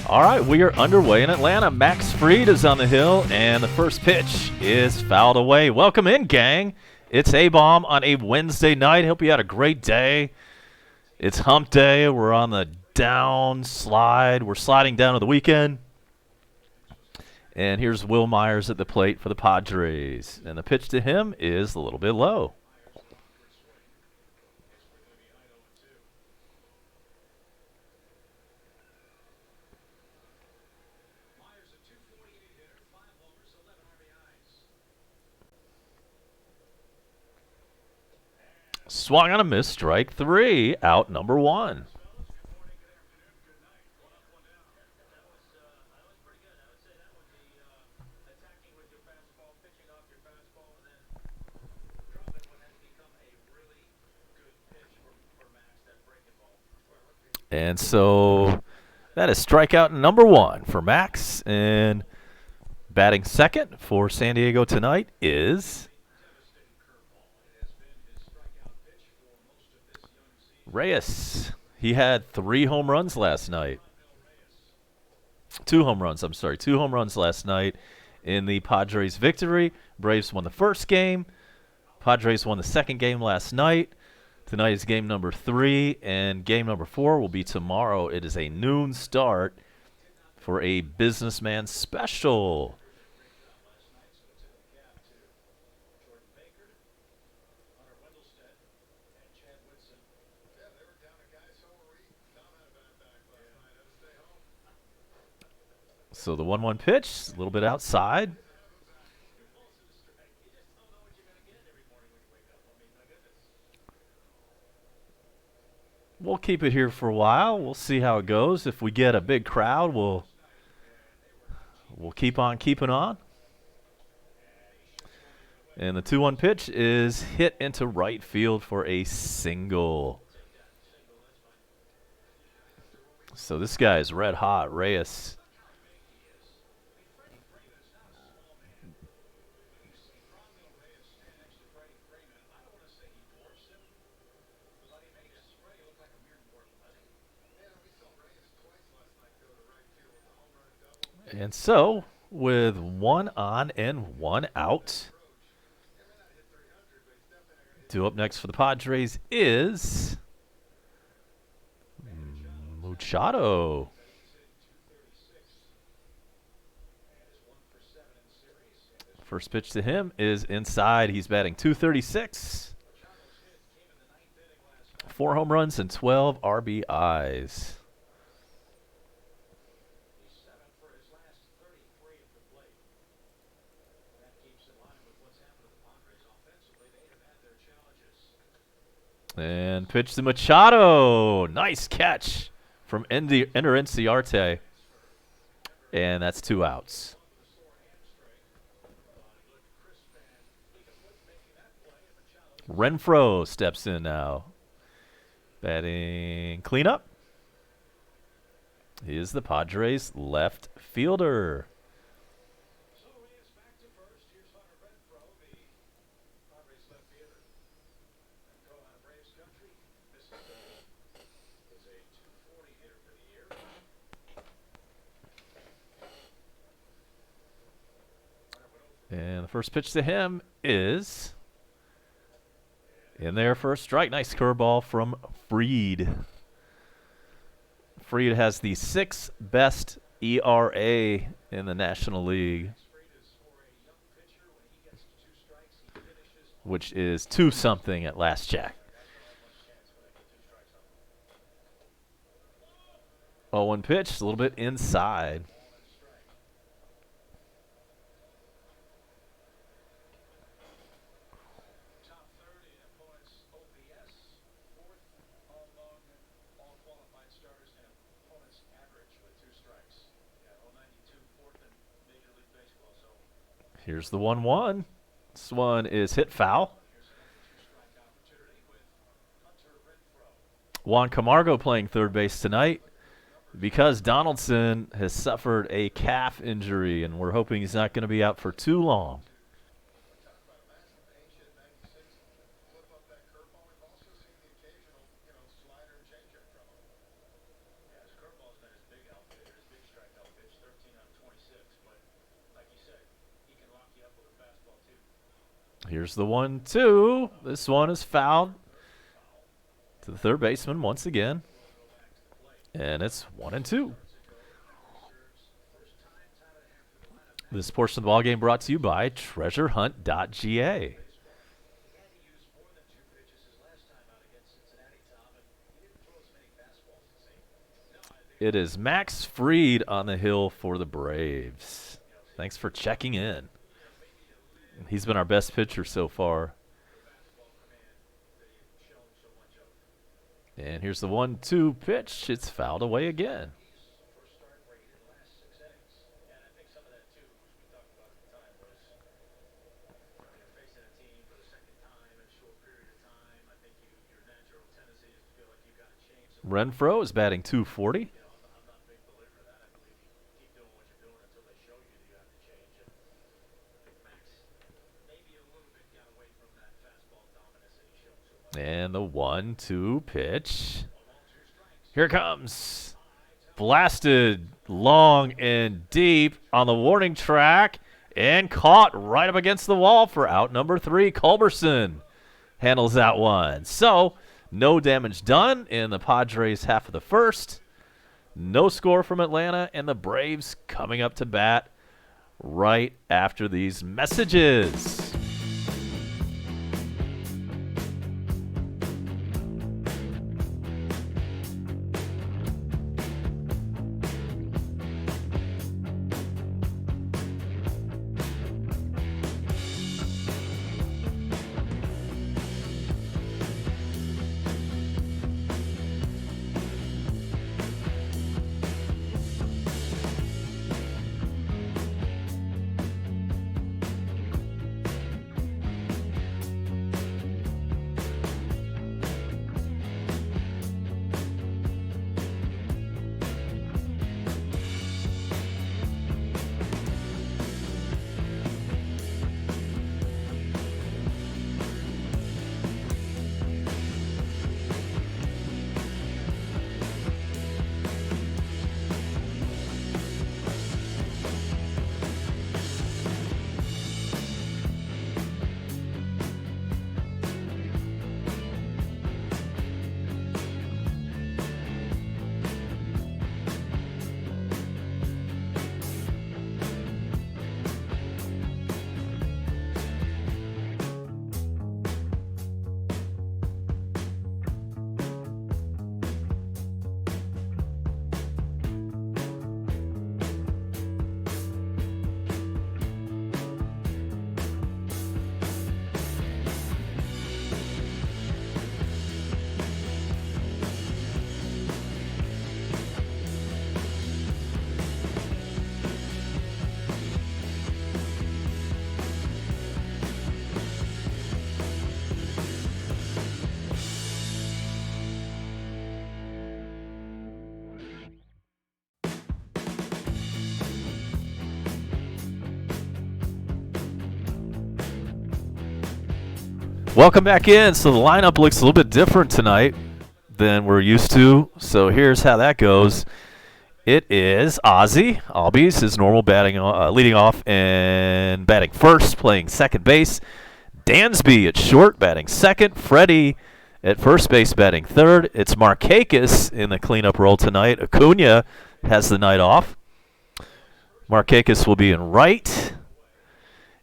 All right, we are underway in Atlanta. Max Fried is on the hill, and the first pitch is fouled away. Welcome in, gang. It's A-Bomb on a Wednesday night. Hope you had a great day. It's hump day. We're on the down slide. We're sliding down to the weekend. And here's Will Myers at the plate for the Padres. And the pitch to him is a little bit low. Swung on a miss, strike three, out number one. And so that is strikeout number one for Max. And batting second for San Diego tonight is Reyes. He had 3 home runs last night. 2 home runs, I'm sorry. 2 home runs last night in the Padres victory. Braves won the first game. Padres won the second game last night. Tonight is game number 3, and game number 4 will be tomorrow. It is a noon start for a businessman special. So the 1-1 pitch, a little bit outside. We'll keep it here for a while. We'll see how it goes. If we get a big crowd, we'll keep on keeping on. And the 2-1 pitch is hit into right field for a single. So this guy is red hot, Reyes. And so, with 1 on and 1 out, due up next for the Padres is Machado. First pitch to him is inside. He's batting .236. 4 home runs and 12 RBIs. And pitch to Machado. Nice catch from Ender Inciarte. And that's 2 outs. Renfroe steps in now. Batting cleanup. He is the Padres' left fielder. And the first pitch to him is in there for a strike. Nice curveball from Fried. Fried has the 6th best ERA in the National League, which is 2-something at last check. 0-1 pitch, a little bit inside. Here's the 1-1. This one is hit foul. Juan Camargo playing third base tonight because Donaldson has suffered a calf injury, and we're hoping he's not going to be out for too long. Here's the 1-2. This one is fouled to the third baseman once again. And it's 1-2. This portion of the ballgame brought to you by treasurehunt.ga. It is Max Fried on the hill for the Braves. Thanks for checking in. He's been our best pitcher so far. And here's the 1-2 pitch. It's fouled away again. Renfroe is batting .240. And the 1-2 pitch. Here it comes. Blasted long and deep on the warning track and caught right up against the wall for out number 3. Culberson handles that one. So, no damage done in the Padres half of the first. No score from Atlanta, and the Braves coming up to bat right after these messages. Welcome back in. So the lineup looks a little bit different tonight than we're used to. So here's how that goes. It is Ozzy Albies, his normal batting, leading off and batting first, playing second base. Dansby at short, batting second. Freddie at first base, batting third. It's Markakis in the cleanup role tonight. Acuna has the night off. Markakis will be in right.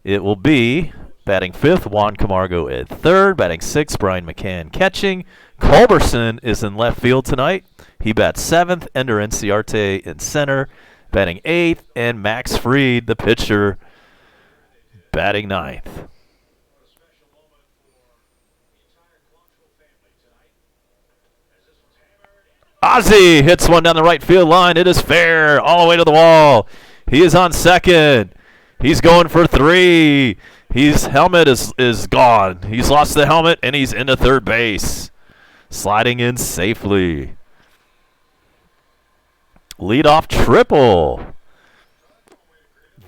It will be batting fifth, Juan Camargo at third. Batting sixth, Brian McCann catching. Culberson is in left field tonight. He bats seventh. Ender Enciarte in center, batting eighth. And Max Fried, the pitcher, batting ninth. Ozzy hits one down the right field line. It is fair all the way to the wall. He is on second. He's going for three. His helmet is gone. He's lost the helmet, and he's into third base. Sliding in safely. Leadoff triple.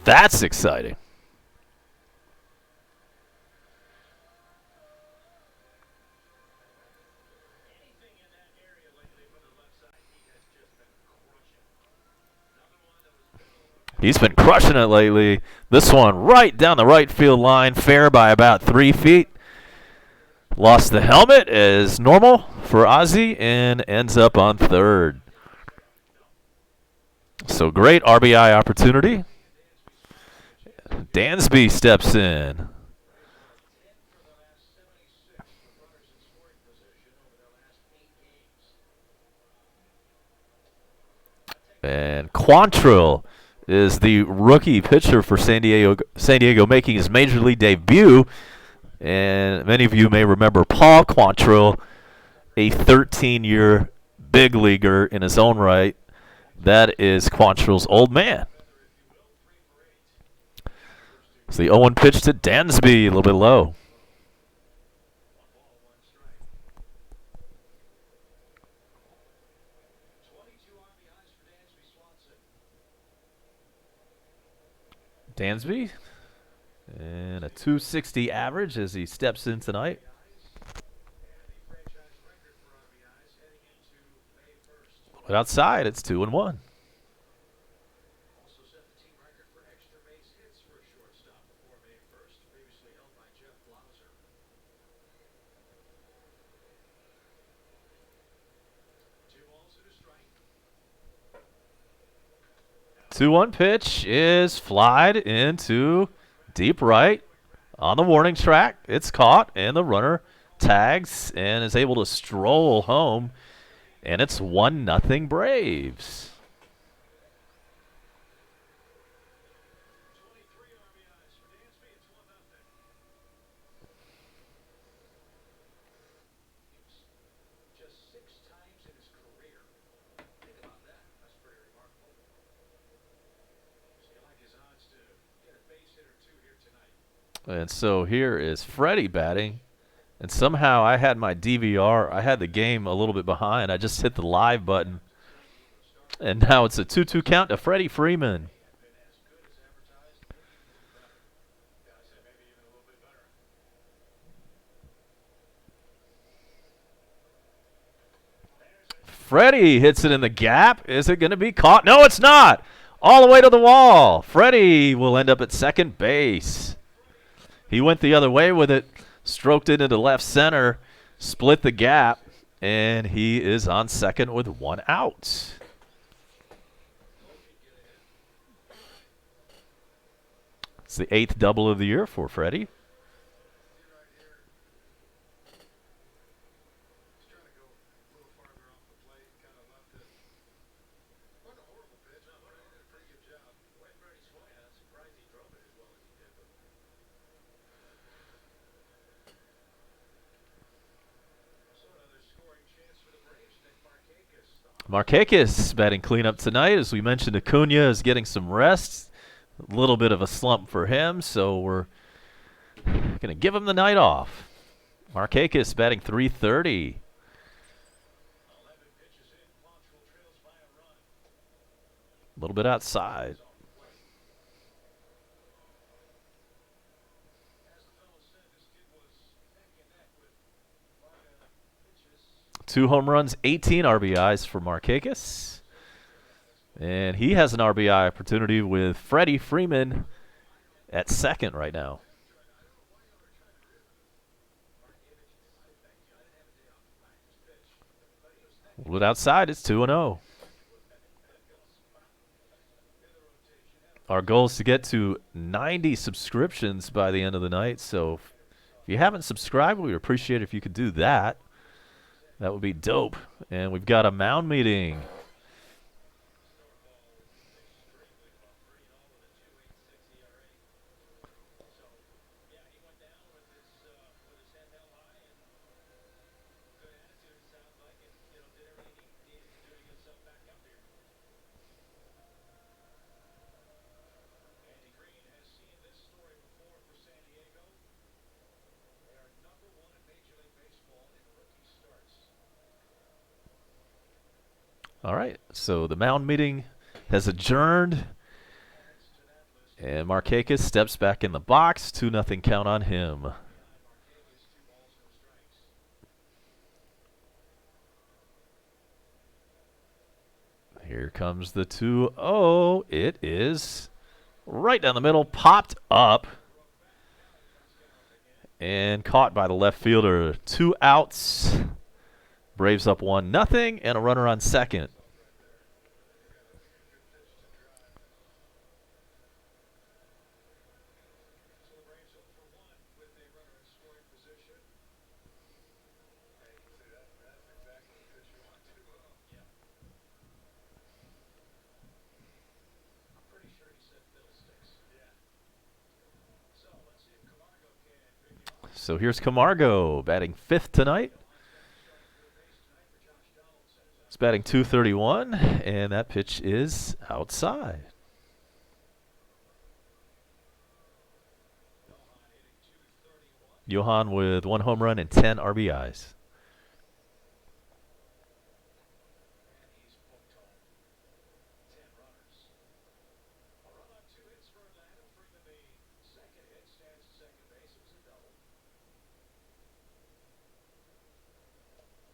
That's exciting. He's been crushing it lately. This one right down the right field line, fair by about 3 feet. Lost the helmet as normal for Ozzy and ends up on third. So great RBI opportunity. Dansby steps in. And Quantrill is the rookie pitcher for San Diego making his major league debut. And many of you may remember Paul Quantrill, a 13-year big leaguer in his own right. That is Quantrill's old man. So the 0-1 pitch to Dansby, a little bit low. Dansby, and a 260 average as he steps in tonight. But outside, it's 2-1. Two-one pitch is flied into deep right on the warning track. It's caught, and the runner tags and is able to stroll home, and it's 1-0 Braves. And so here is Freddie batting. And somehow I had my DVR, I had the game a little bit behind. I just hit the live button. And now it's a 2-2 count to Freddie Freeman. Freddie hits it in the gap. Is it going to be caught? No, it's not. All the way to the wall. Freddie will end up at second base. He went the other way with it, stroked it into left center, split the gap, and he is on second with 1 out. It's the 8th double of the year for Freddie. Markakis batting cleanup tonight. As we mentioned, Acuna is getting some rest. A little bit of a slump for him, so we're going to give him the night off. Markakis batting .330. A little bit outside. Two home runs, 18 RBIs for Markakis. And he has an RBI opportunity with Freddie Freeman at second right now. A little bit outside, it's 2-0. Our goal is to get to 90 subscriptions by the end of the night. So if you haven't subscribed, we would appreciate it if you could do that. That would be dope. And we've got a mound meeting. All right, so the mound meeting has adjourned, and Markakis steps back in the box. 2-0 count on him. Here comes the 2-0. It is right down the middle, popped up, and caught by the left fielder. 2 outs. Braves up 1-0, and a runner on second. So here's Camargo batting 5th tonight. He's batting .231, and that pitch is outside. Johan with 1 home run and 10 RBIs.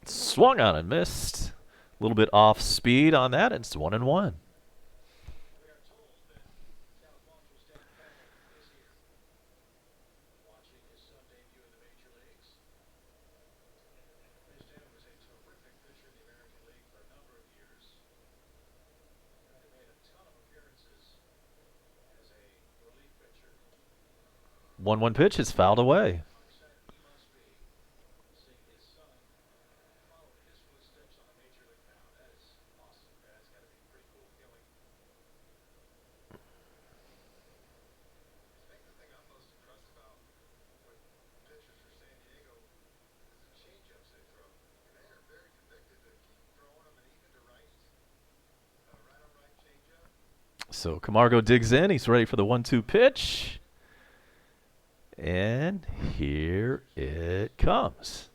Swung on and missed. A little bit off speed on that, and it's 1-1. One pitch is fouled away. So Camargo digs in. He's ready for the 1-2 pitch. And here it comes.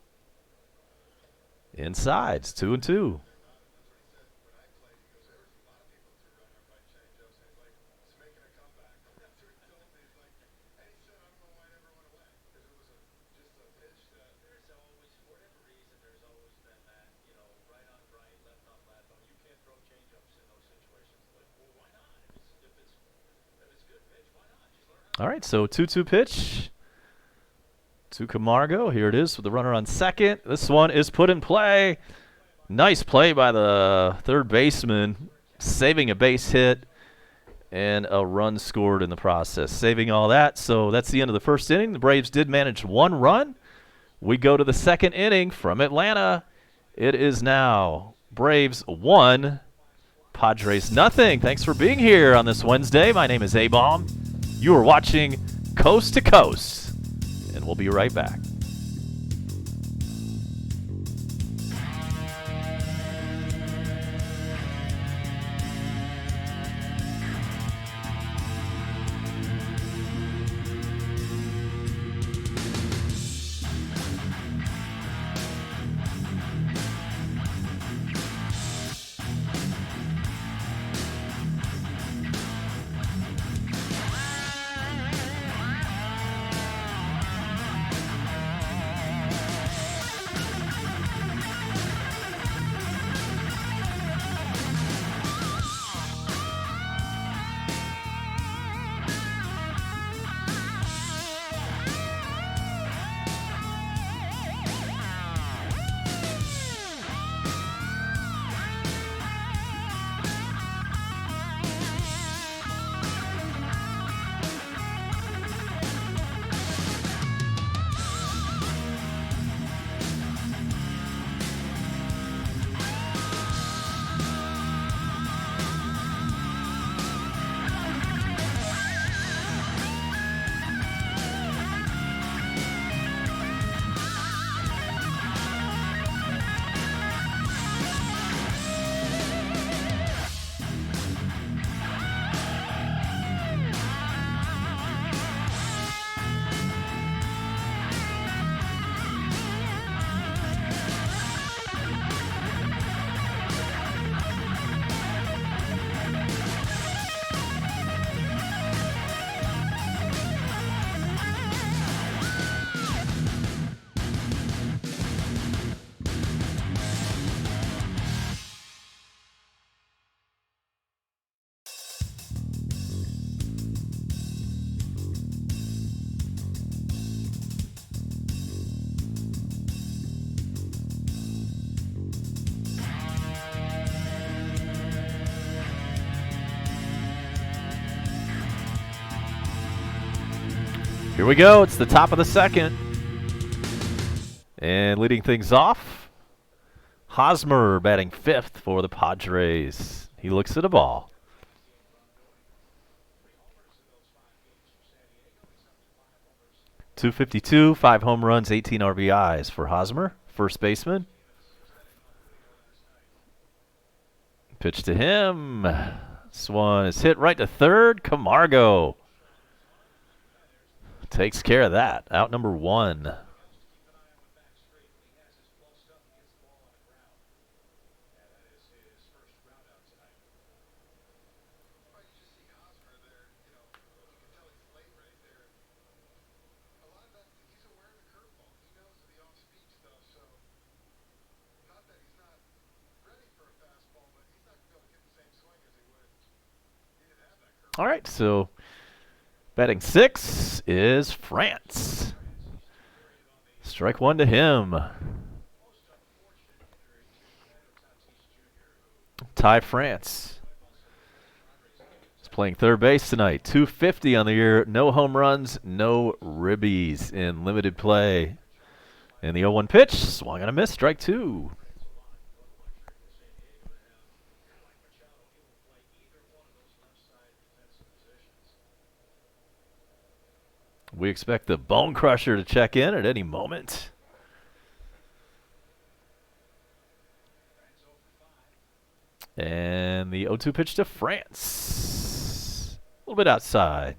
Inside. It's 2-2. All right, so 2-2 pitch to Camargo. Here it is with the runner on second. This one is put in play. Nice play by the third baseman, saving a base hit and a run scored in the process. Saving all that, so that's the end of the first inning. The Braves did manage 1 run. We go to the second inning from Atlanta. It is now Braves 1, Padres nothing. Thanks for being here on this Wednesday. My name is A-Bomb. You are watching Coast to Coast, and we'll be right back. Here we go. It's the top of the second. And leading things off, Hosmer batting fifth for the Padres. He looks at a ball. .252, 5 home runs, 18 RBIs for Hosmer, first baseman. Pitch to him. This one is hit right to third. Camargo takes care of that. Out number 1. All right, so batting 6 is France. Strike 1 to him. Ty France. He's playing third base tonight. .250 on the year. No home runs, no ribbies in limited play. And the 0-1 pitch, swung and a miss, strike 2. We expect the Bone Crusher to check in at any moment. And the 0-2 pitch to France. A little bit outside.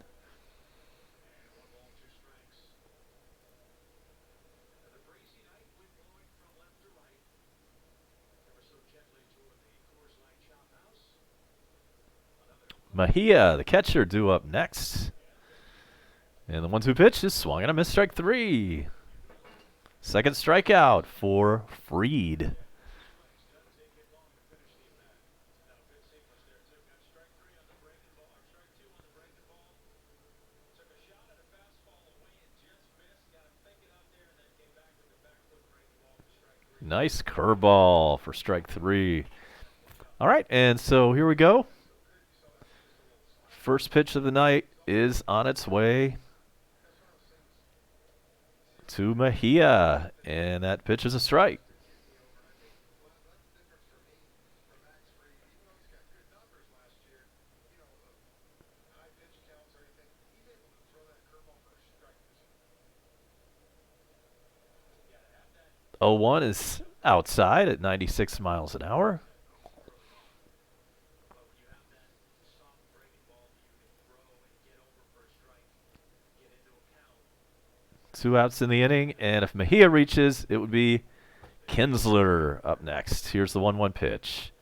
Mejia, the catcher, due up next. And the 1-2 pitch is swung and a miss, strike 3. Second strikeout for Freed. Nice curveball for strike 3. All right, and so here we go. First pitch of the night is on its way to Mejia, and that pitch is a strike. .01 is outside at 96 miles an hour. Two outs in the inning, and if Mejia reaches, it would be Kinsler up next. Here's the 1-1 pitch.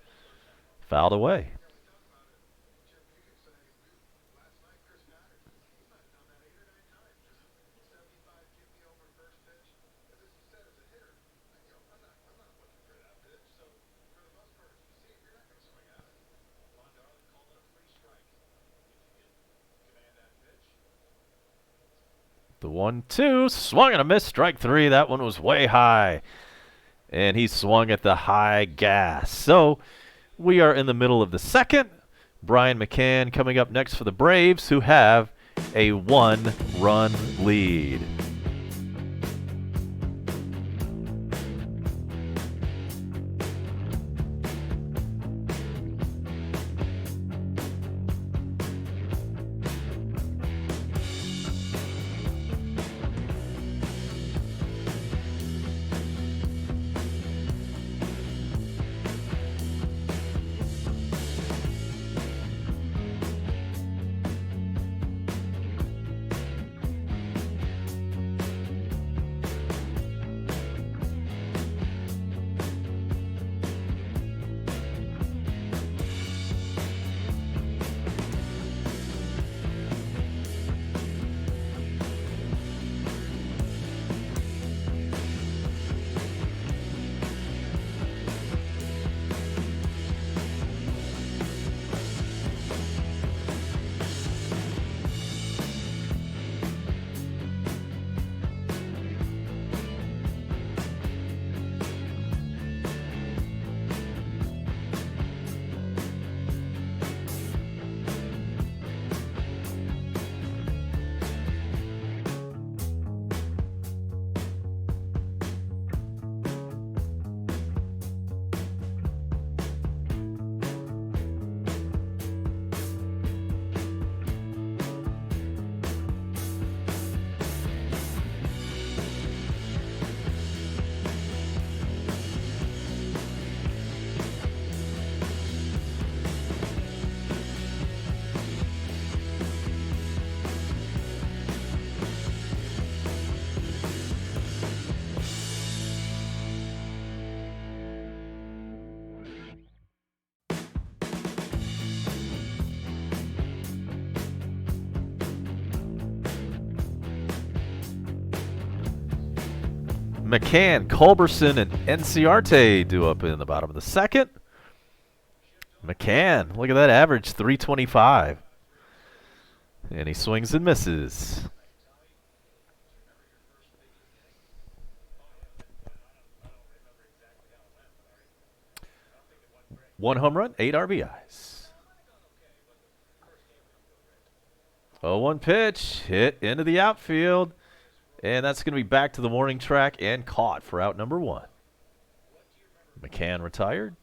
Fouled away. The 1-2, swung and a miss, strike 3. That one was way high. And he swung at the high gas. So we are in the middle of the second. Brian McCann coming up next for the Braves, who have a 1-run lead. McCann, Culberson, and Enciarte due up in the bottom of the second. McCann, look at that average, 325. And he swings and misses. One home run, 8 RBIs. 0-1 pitch, hit into the outfield. And that's going to be back to the warning track and caught for out number 1. McCann retired.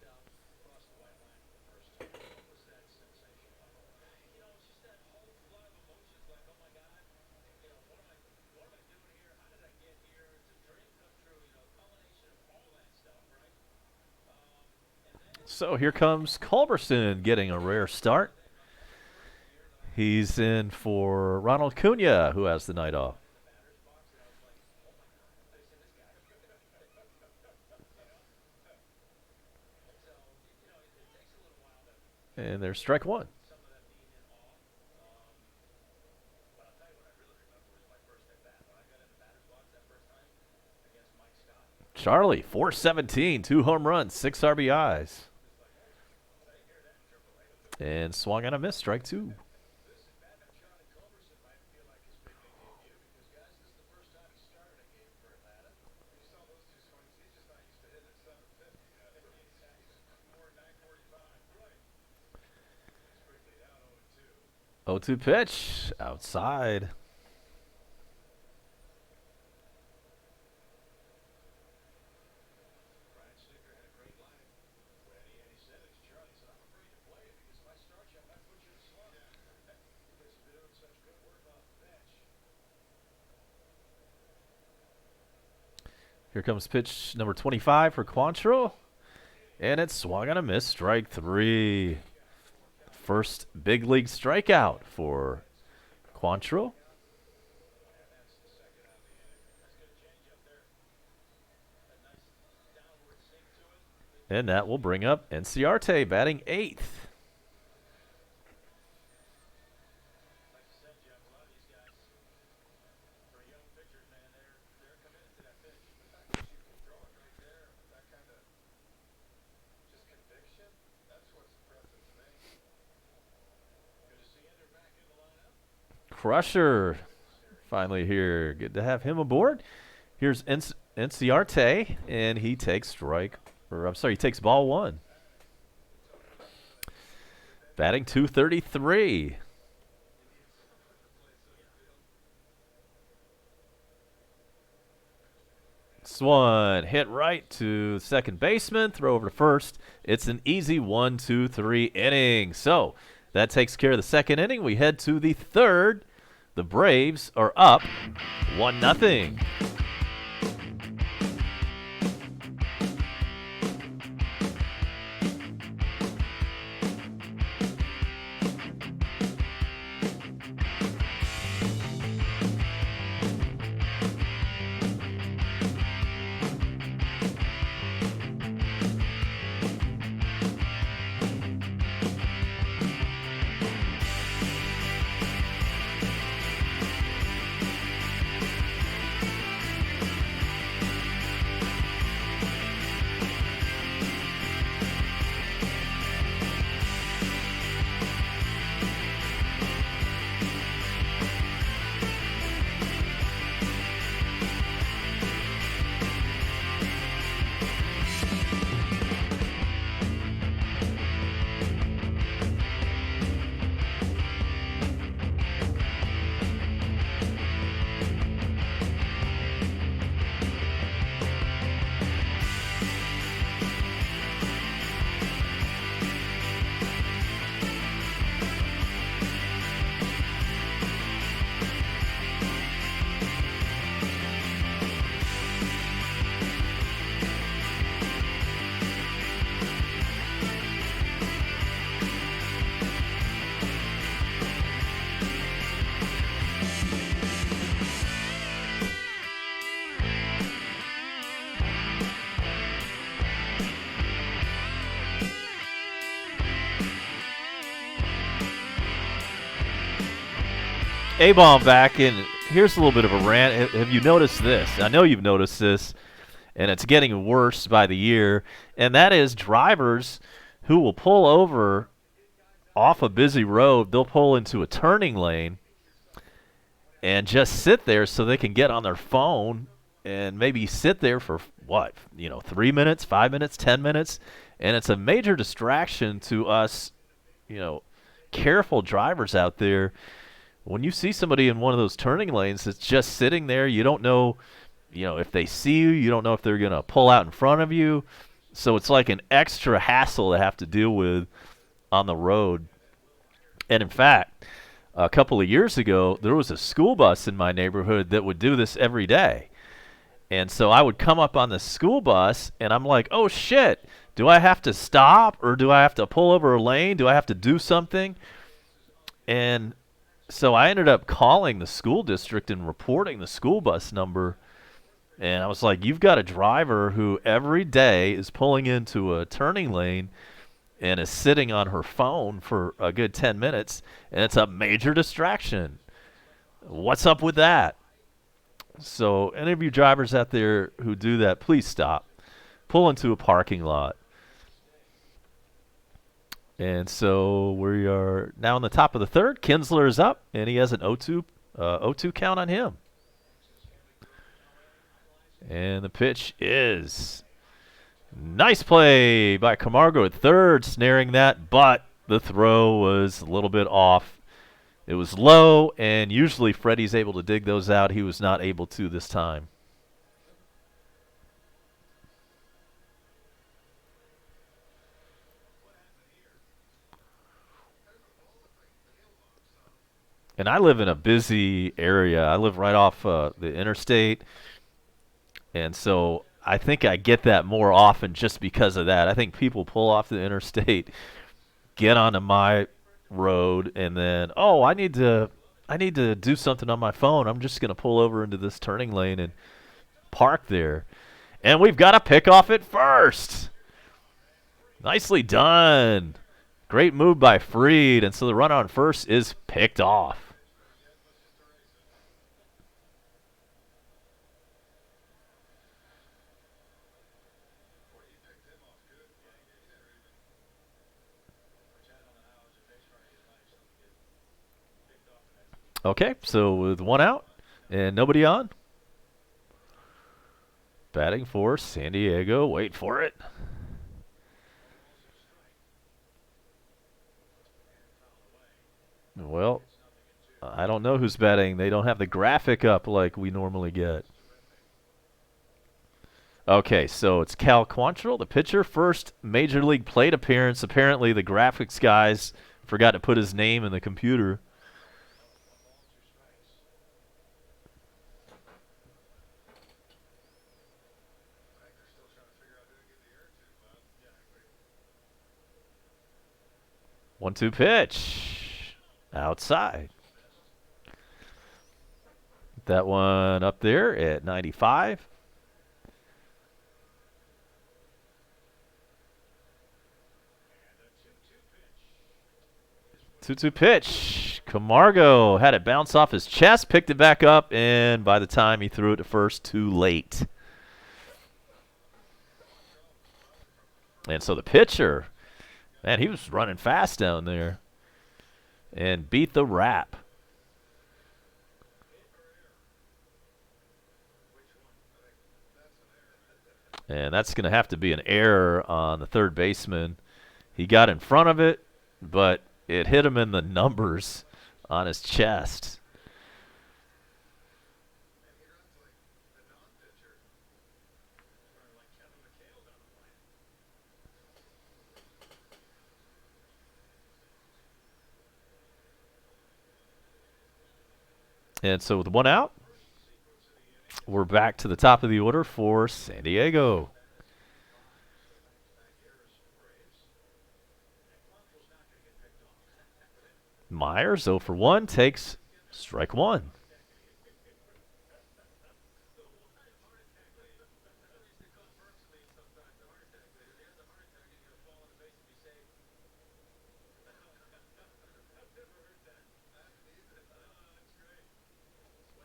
So here comes Culberson getting a rare start. He's in for Ronald Cunha, who has the night off. And there's strike 1. Charlie, 417, 2 home runs, 6 RBIs. And swung on a miss, strike 2. Oh, 2 pitch, outside. Here comes pitch number 25 for Quantrill. And it's swung on a miss, strike 3. First big league strikeout for Quantrill. And that will bring up Enciarte batting 8th. Crusher finally here. Good to have him aboard. Here's Enciarte, and he takes he takes ball 1. Batting 233. Swung, hit right to second baseman, throw over to first. It's an easy 1-2-3 inning. So that takes care of the second inning. We head to the third. The Braves are up 1-0. A-Bomb back, and here's a little bit of a rant. Have you noticed this? I know you've noticed this. and it's getting worse by the year, and that is drivers who will pull over off a busy road. They'll pull into a turning lane and just sit there so they can get on their phone and maybe sit there for what, 3 minutes, 5 minutes, 10 minutes, and it's a major distraction to us, you know, careful drivers out there. When you see somebody in one of those turning lanes that's just sitting there, you don't know, if they see you, you don't know if they're going to pull out in front of you. So it's like an extra hassle to have to deal with on the road. And in fact, a couple of years ago, there was a school bus in my neighborhood that would do this every day. And so I would come up on the school bus, and I'm like, oh, shit, do I have to stop or do I have to pull over a lane? Do I have to do something? And so I ended up calling the school district and reporting the school bus number. And I was like, you've got a driver who every day is pulling into a turning lane and is sitting on her phone for a good 10 minutes, and it's a major distraction. What's up with that? So any of you drivers out there who do that, please stop. Pull into a parking lot. And so we are now in the top of the third. Kinsler is up, and he has an 0-2 count on him. And the pitch is nice play by Camargo at third, snaring that, but the throw was a little bit off. It was low, and usually Freddie's able to dig those out. He was not able to this time. And I live in a busy area. I live right off the interstate, and so I think I get that more often just because of that. I think people pull off the interstate, get onto my road, and then, oh, I need to do something on my phone. I'm just going to pull over into this turning lane and park there. And we've got a pick off at first. Nicely done. Great move by Freed, and so the run on first is picked off. Okay, so with one out and nobody on, batting for San Diego. Wait for it. Well, I don't know who's batting. They don't have the graphic up like we normally get. Okay, so it's Cal Quantrill, the pitcher, first major league plate appearance. Apparently the graphics guys forgot to put his name in the computer. One-two pitch. Outside. That one up there at 95. Two-two pitch. Camargo had it bounce off his chest, picked it back up, and by the time he threw it to first, too late. And so the pitcher, man, he was running fast down there and beat the wrap. And that's going to have to be an error on the third baseman. He got in front of it, but it hit him in the numbers on his chest. And so with one out, we're back to the top of the order for San Diego. Myers, 0 for 1, takes strike one.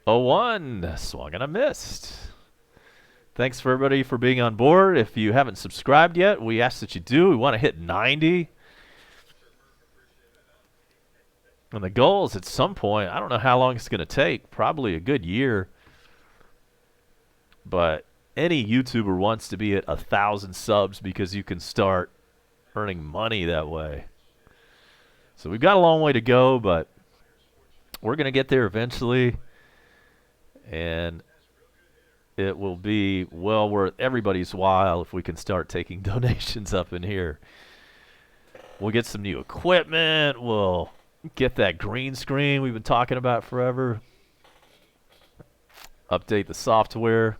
Oh, 1, swung and a missed. Thanks for everybody for being on board. If you haven't subscribed yet, we ask that you do. We want to hit 90. And the goal is at some point, I don't know how long it's going to take, probably a good year. But any YouTuber wants to be at 1,000 subs because you can start earning money that way. So we've got a long way to go, but we're going to get there eventually. And it will be well worth everybody's while if we can start taking donations up in here. We'll get some new equipment. We'll get that green screen we've been talking about forever. Update the software.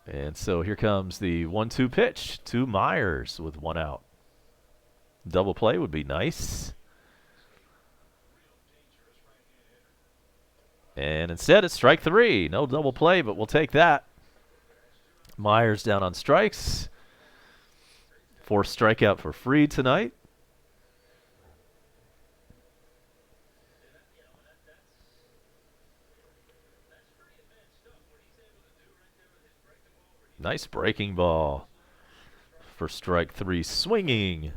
And so here comes the 1-2 pitch to Myers with 1 out. Double play would be nice. And instead it's strike 3. No double play, but we'll take that. Myers down on strikes. 4th strikeout for Fried tonight. Nice breaking ball for strike 3. Swinging.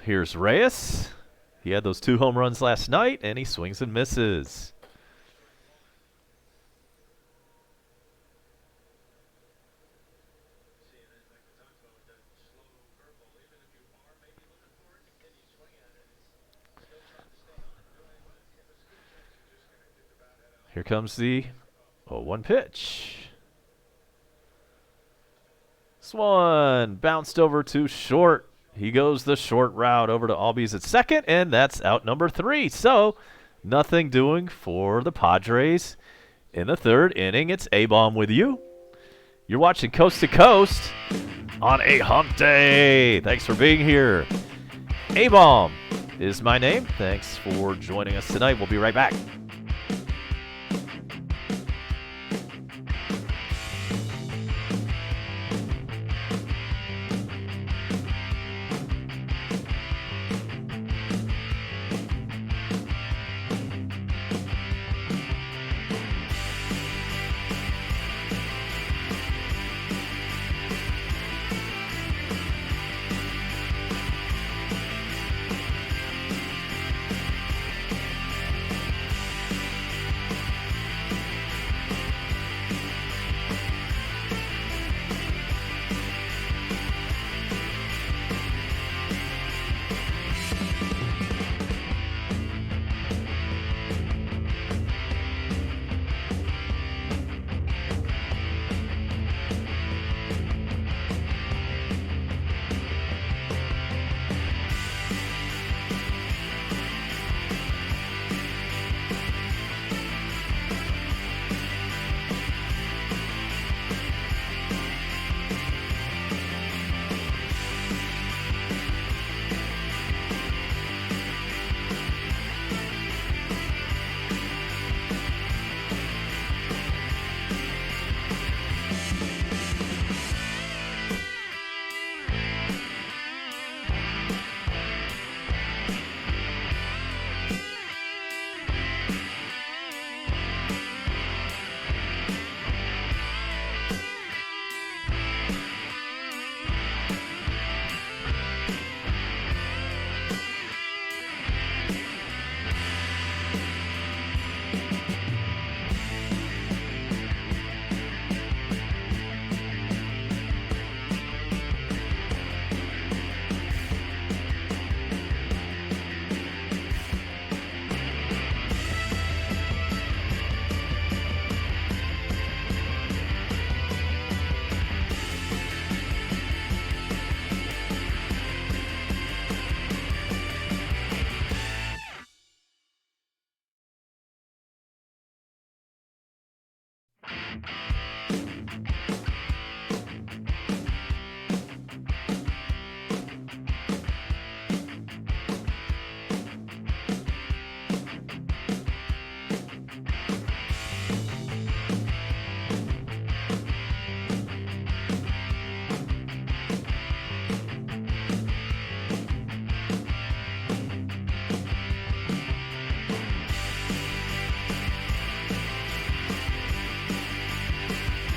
Here's Reyes. He had those 2 home runs last night, and he swings and misses. Here comes the 0-1 pitch. Swan bounced over to short. He goes the short route over to Albies at second, and that's out number 3. So nothing doing for the Padres in the 3rd inning. It's A-Bomb with you. You're watching Coast to Coast on a hump day. Thanks for being here. A-Bomb is my name. Thanks for joining us tonight. We'll be right back.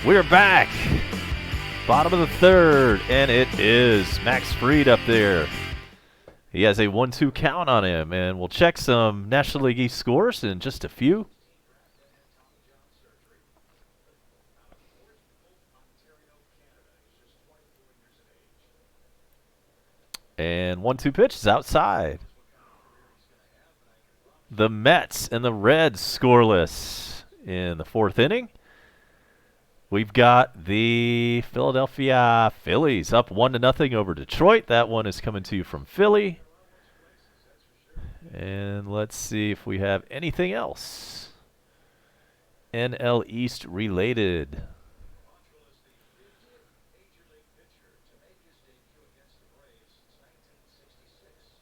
We're back. Bottom of the third, and it is Max Fried up there. He has a 1-2 count on him, and we'll check some National League East scores in just a few. And 1-2 pitch is outside. The Mets and the Reds scoreless in the fourth inning. We've got the Philadelphia Phillies up 1-0 over Detroit. That one is coming to you from Philly. And let's see if we have anything else NL East related.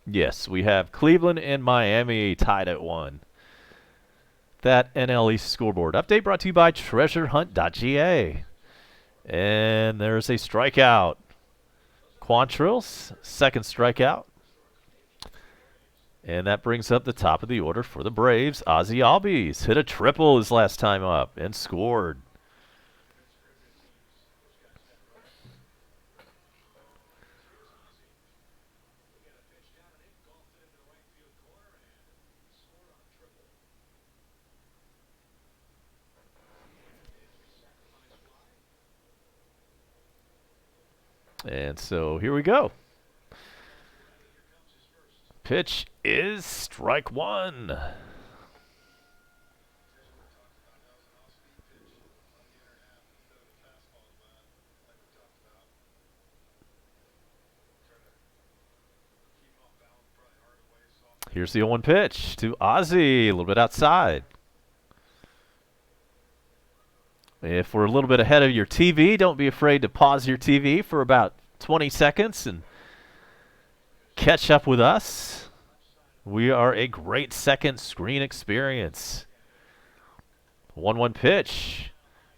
Yes, we have Cleveland and Miami tied at 1. That NL East scoreboard update brought to you by treasurehunt.ga. And there's a strikeout. Quantrill's second strikeout. And that brings up the top of the order for the Braves. Ozzie Albies hit a triple his last time up and scored. And so here we go. Pitch is strike one. Here's the 0-1 pitch to Ozzie, a little bit outside. If we're a little bit ahead of your TV, don't be afraid to pause your TV for about 20 seconds and catch up with us. We are a great second screen experience. 1-1 pitch.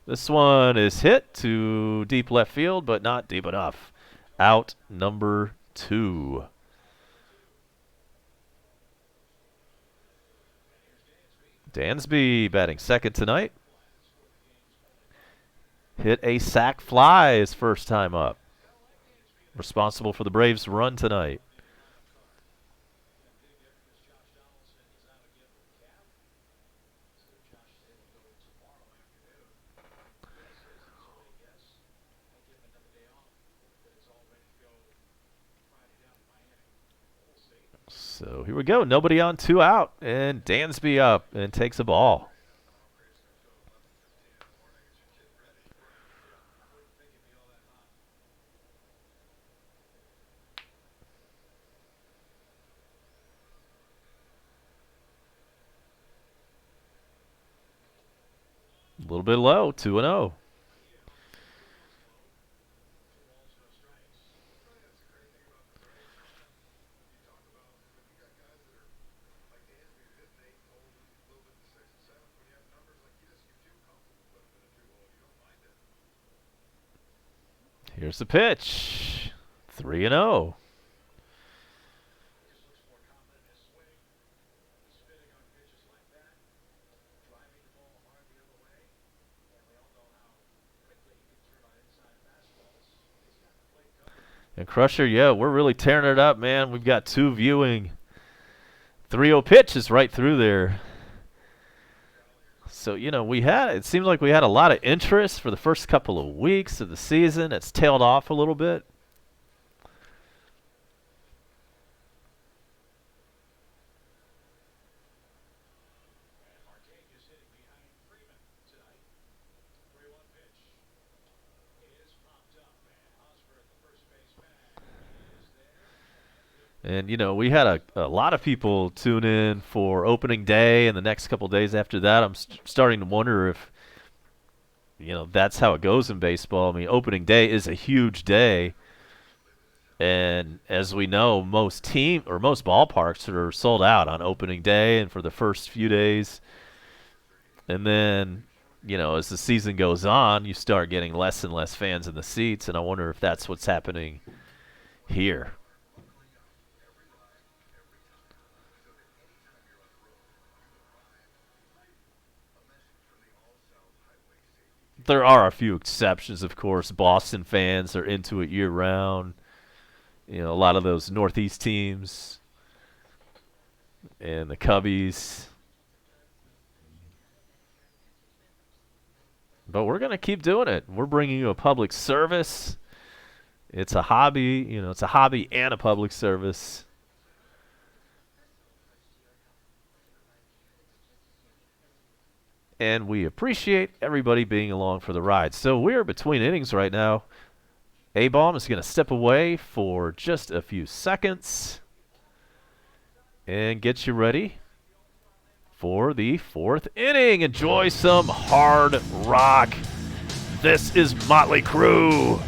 This one is hit to deep left field, but not deep enough. Out number 2. Dansby batting second tonight. Hit a sac fly his first time up. Responsible for the Braves' run tonight. So here we go. Nobody on, 2 out. And Dansby up and takes a ball. A little bit low, 2-0. Here's the pitch. 3-0. And Crusher, yeah, we're really tearing it up, man. We've got 2 viewing. 3-0 pitch is right through there. So, you know, it seems like we had a lot of interest for the first couple of weeks of the season. It's tailed off a little bit. And, you know, we had a lot of people tune in for opening day and the next couple days after that. I'm starting to wonder if, you know, that's how it goes in baseball. I mean, opening day is a huge day. And as we know, most ballparks are sold out on opening day and for the first few days. And then, you know, as the season goes on, you start getting less and less fans in the seats. And I wonder if that's what's happening here. There are a few exceptions, of course. Boston fans are into it year-round. You know, a lot of those Northeast teams and the Cubbies. But we're going to keep doing it. We're bringing you a public service. It's a hobby. You know, it's a hobby and a public service. And we appreciate everybody being along for the ride. So we're between innings right now. A-Bomb is going to step away for just a few seconds and get you ready for the fourth inning. Enjoy some hard rock. This is Motley Crue.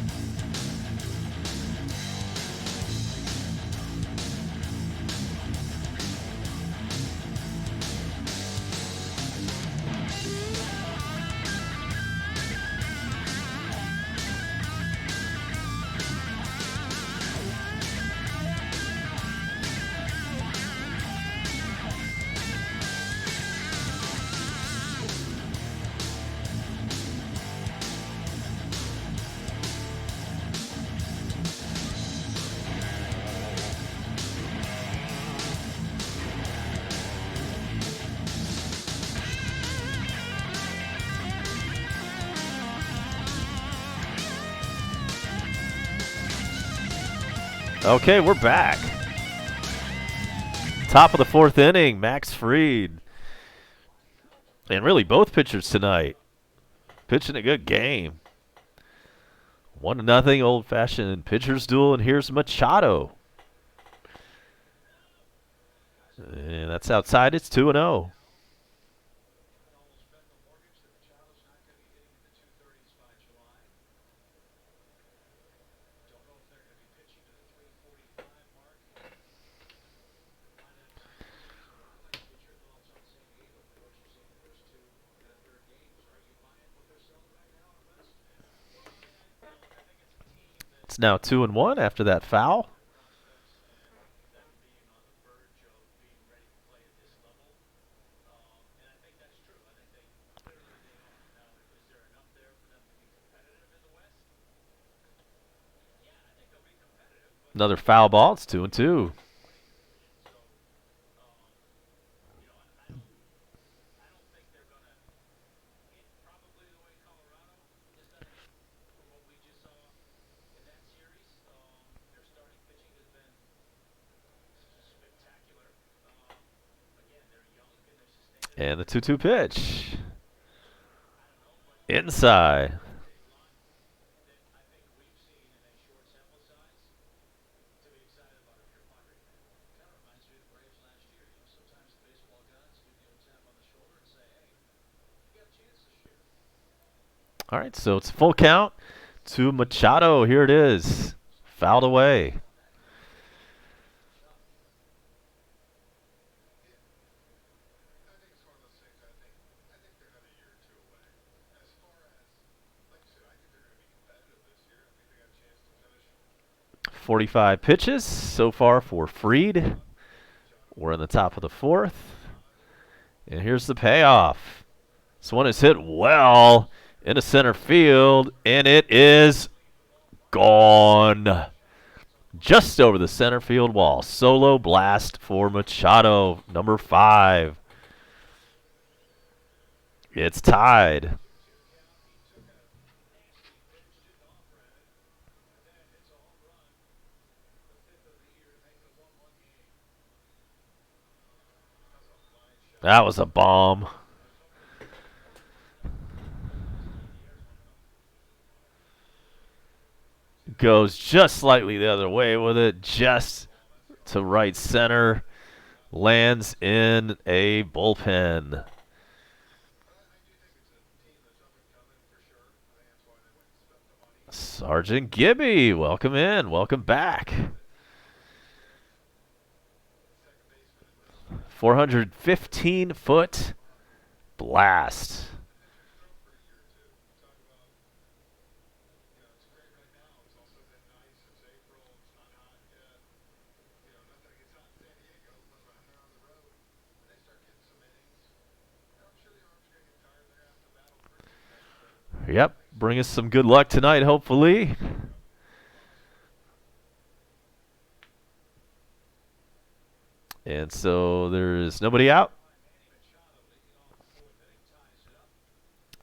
Okay, we're back. Top of the fourth inning, Max Fried. And really both pitchers tonight pitching a good game. 1-0 old-fashioned pitcher's duel, and here's Machado. And that's outside. It's 2-0. It's now 2-1 after that foul. Another foul ball. It's 2-2. And the 2-2 pitch. Inside. All right, so it's full count to Machado. Here it is. Fouled away. .45 pitches so far for Fried. We're in the top of the fourth. And here's the payoff. This one is hit well into center field, and it is gone. Just over the center field wall. Solo blast for Machado, number 5. It's tied. That was a bomb. Goes just slightly the other way with it, just to right center. Lands in a bullpen. Sergeant Gibby, welcome in. Welcome back. 415-foot blast. Yep, bring us some good luck tonight, hopefully. And so there's nobody out.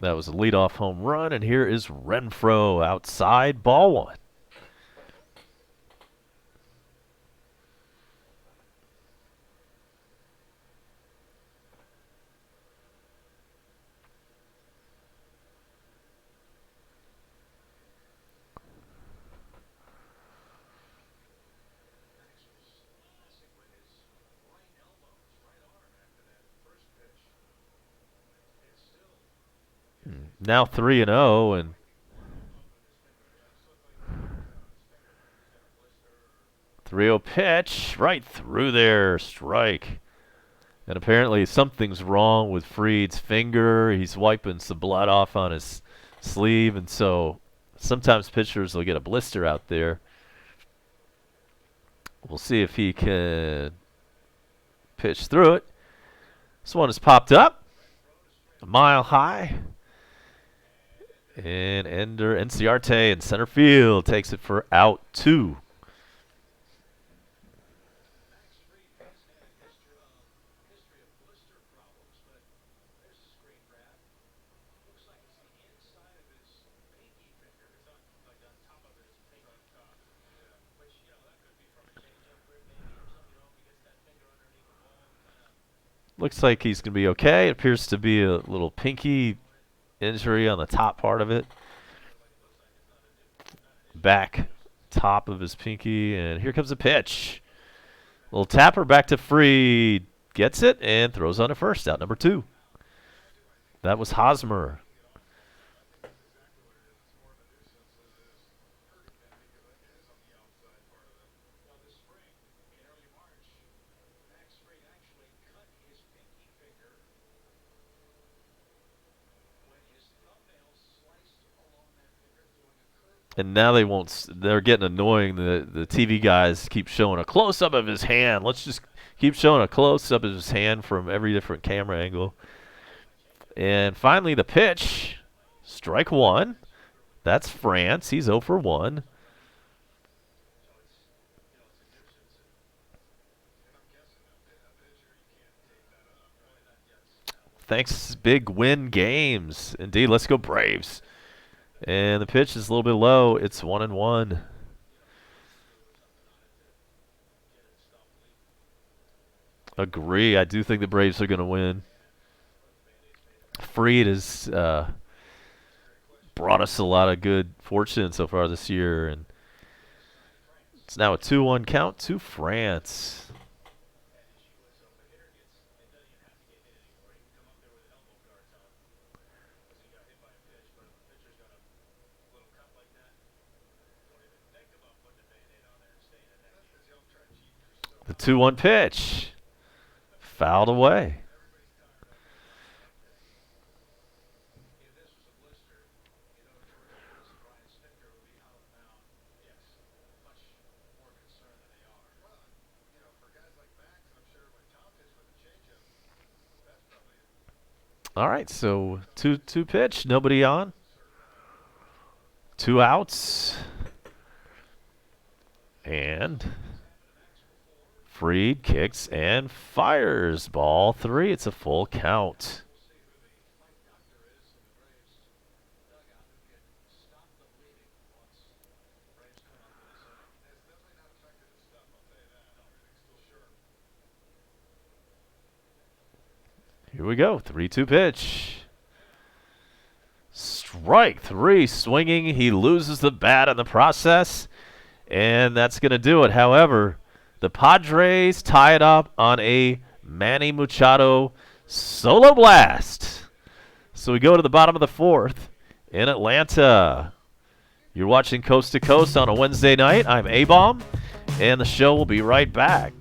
That was a leadoff home run, and here is Renfroe outside, ball one. Now 3-0, and 3-0 pitch right through there, strike. And apparently something's wrong with Fried's finger. He's wiping some blood off on his sleeve, and so sometimes pitchers will get a blister out there. We'll see if he can pitch through it. This one has popped up, a mile high. And Ender Enciarte in center field takes it for out 2. Looks like he's going to be okay. It appears to be a little pinky injury on the top part of it. Back top of his pinky, and here comes a pitch. Little tapper back to Fried. Gets it and throws on to first, out number 2. That was Hosmer. And now they won't. They're getting annoying. The TV guys keep showing a close up of his hand. Let's just keep showing a close up of his hand from every different camera angle. And finally, the pitch, strike 1. That's France. He's 0 for 1. Thanks, big win games. Indeed, let's go Braves. And the pitch is a little bit low. It's 1-1. Agree. I do think the Braves are going to win. Fried has brought us a lot of good fortune so far this year, and it's now a 2-1 count to France. The 2-1 pitch. Fouled away. All right, so 2-2 pitch, nobody on. 2 outs. And Fried kicks and fires. Ball 3. It's a full count. Here we go. 3-2 pitch. Strike 3. Swinging. He loses the bat in the process. And that's going to do it. However, the Padres tie it up on a Manny Machado solo blast. So we go to the bottom of the 4th in Atlanta. You're watching Coast to Coast on a Wednesday night. I'm A-Bomb, and the show will be right back.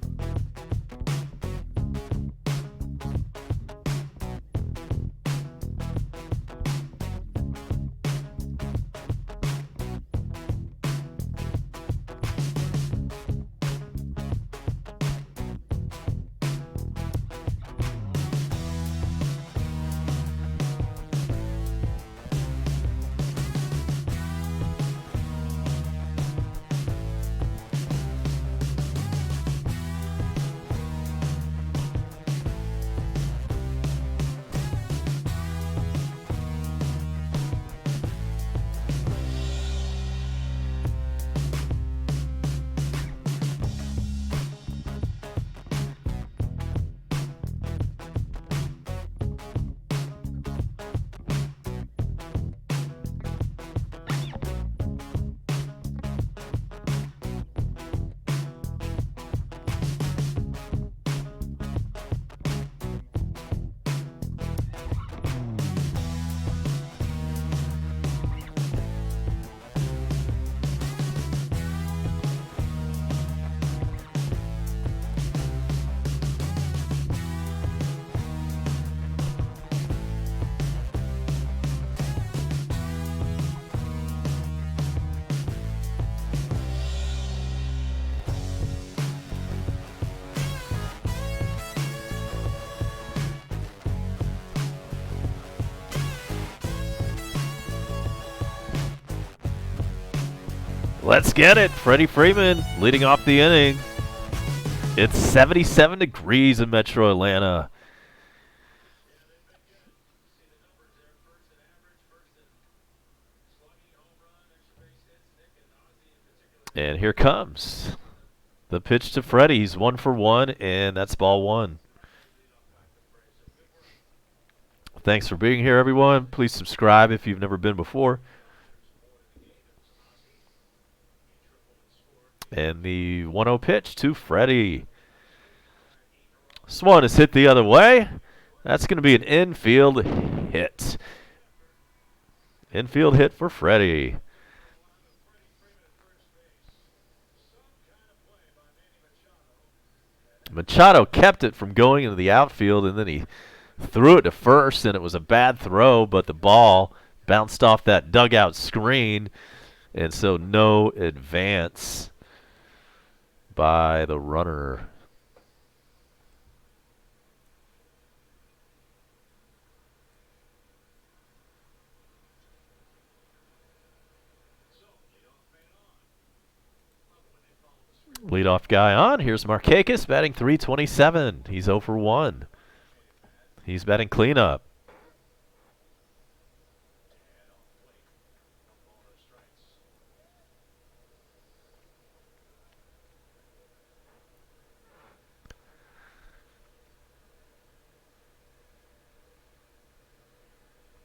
Let's get it. Freddie Freeman leading off the inning. It's 77 degrees in Metro Atlanta. And here comes the pitch to Freddie. He's 1 for 1, and that's ball 1. Thanks for being here, everyone. Please subscribe if you've never been before. And the 1-0 pitch to Freddie. This one is hit the other way. That's going to be an infield hit. Infield hit for Freddie. Machado kept it from going into the outfield, and then he threw it to first, and it was a bad throw, but the ball bounced off that dugout screen, and so no advance by the runner. Leadoff guy on. Here's Markakis batting .327. He's 0 for 1. He's batting cleanup.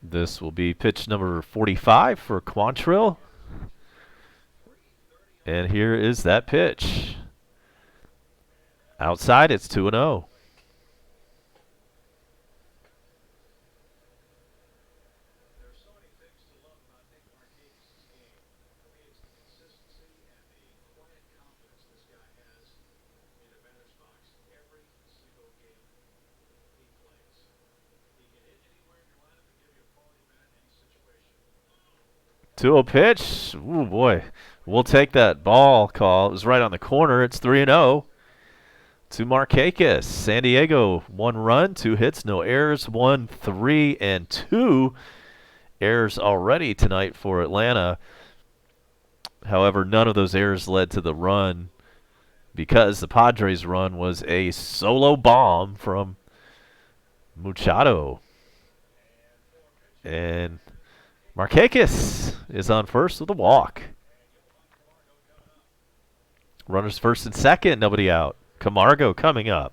This will be pitch number 45 for Quantrill. And here is that pitch. Outside, it's 2-0. To a pitch. Ooh, boy. We'll take that ball call. It was right on the corner. It's 3-0 to Markakis. San Diego, 1 run, 2 hits, no errors, 1, 3, and 2 errors already tonight for Atlanta. However, none of those errors led to the run because the Padres' run was a solo bomb from Machado. And Markakis is on first with a walk. Runners first and second, nobody out. Camargo coming up.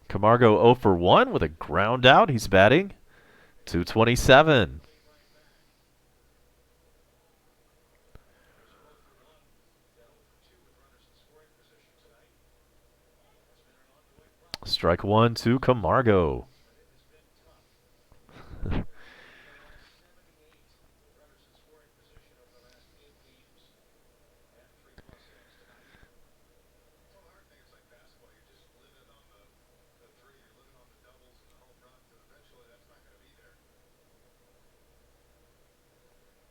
Camargo 0 for 1 with a ground out. He's batting .227. Strike 1 to Camargo.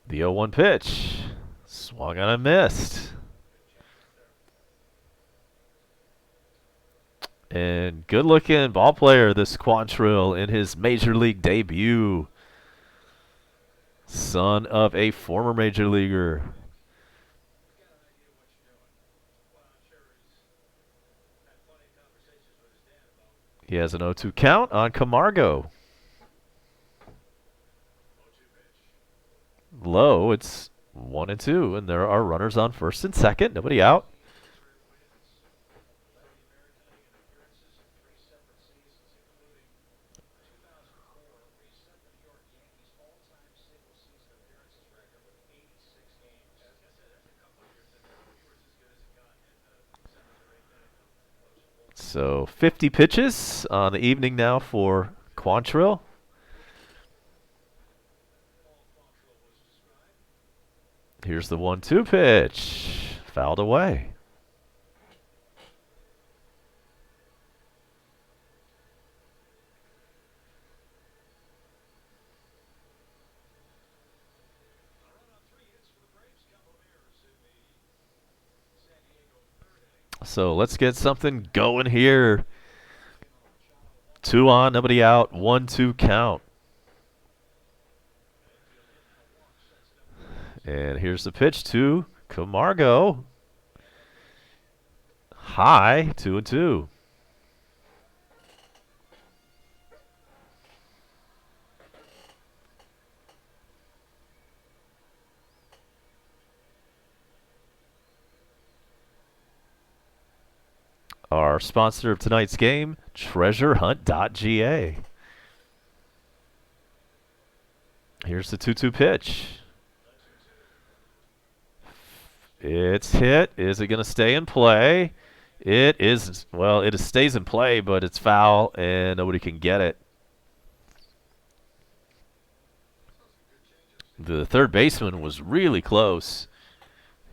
The 0-1 pitch. Swung on and missed. And good-looking ball player, this Quantrill, in his Major League debut. Son of a former Major Leaguer. He has an 0-2 count on Camargo. Low, it's 1-2, and there are runners on first and second. Nobody out. So 50 pitches on the evening now for Quantrill. Here's the 1-2 pitch. Fouled away. So let's get something going here. 2 on, nobody out, 1-2 count. And here's the pitch to Camargo. High, 2-2. Our sponsor of tonight's game, treasurehunt.ga. Here's the 2-2 pitch. It's hit. Is it going to stay in play? It is. Well, it stays in play, but it's foul, and nobody can get it. The third baseman was really close.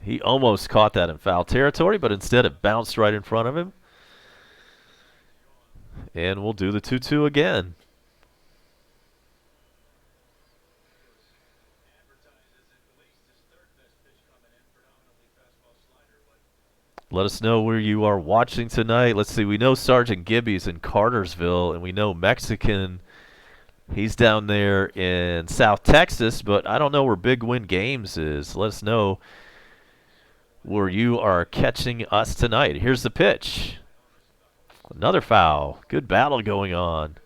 He almost caught that in foul territory, but instead it bounced right in front of him. And we'll do the 2-2 again. Let us know where you are watching tonight. Let's see. We know Sergeant Gibby's in Cartersville, and we know Mexican. He's down there in South Texas, but I don't know where Big Win Games is. Let us know where you are catching us tonight. Here's the pitch. Another foul. Good battle going on.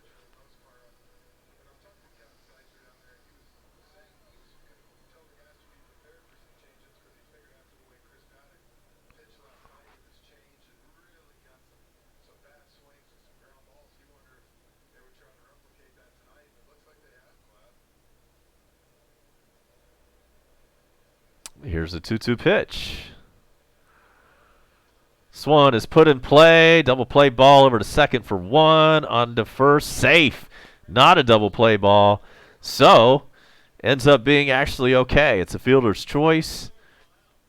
Here's the 2-2 pitch. Swan is put in play. Double play ball over to second for 1. On to first. Safe. Not a double play ball. So, ends up being actually okay. It's a fielder's choice.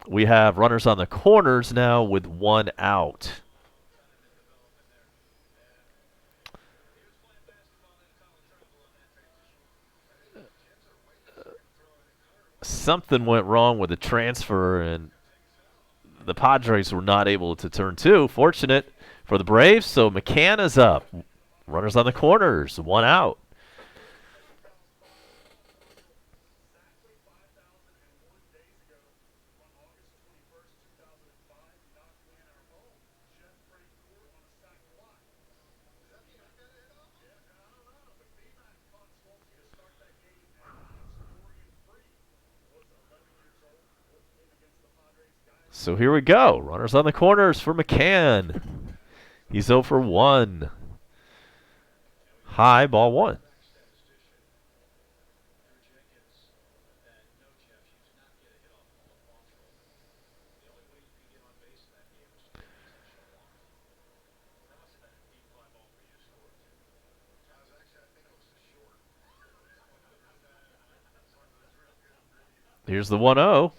We have runners on the corners now with 1 out. Something went wrong with the transfer, and the Padres were not able to turn 2. Fortunate for the Braves, so McCann is up. Runners on the corners, 1 out. So here we go. Runners on the corners for McCann. He's 0 for 1. High, ball 1. Here's the 1-0. A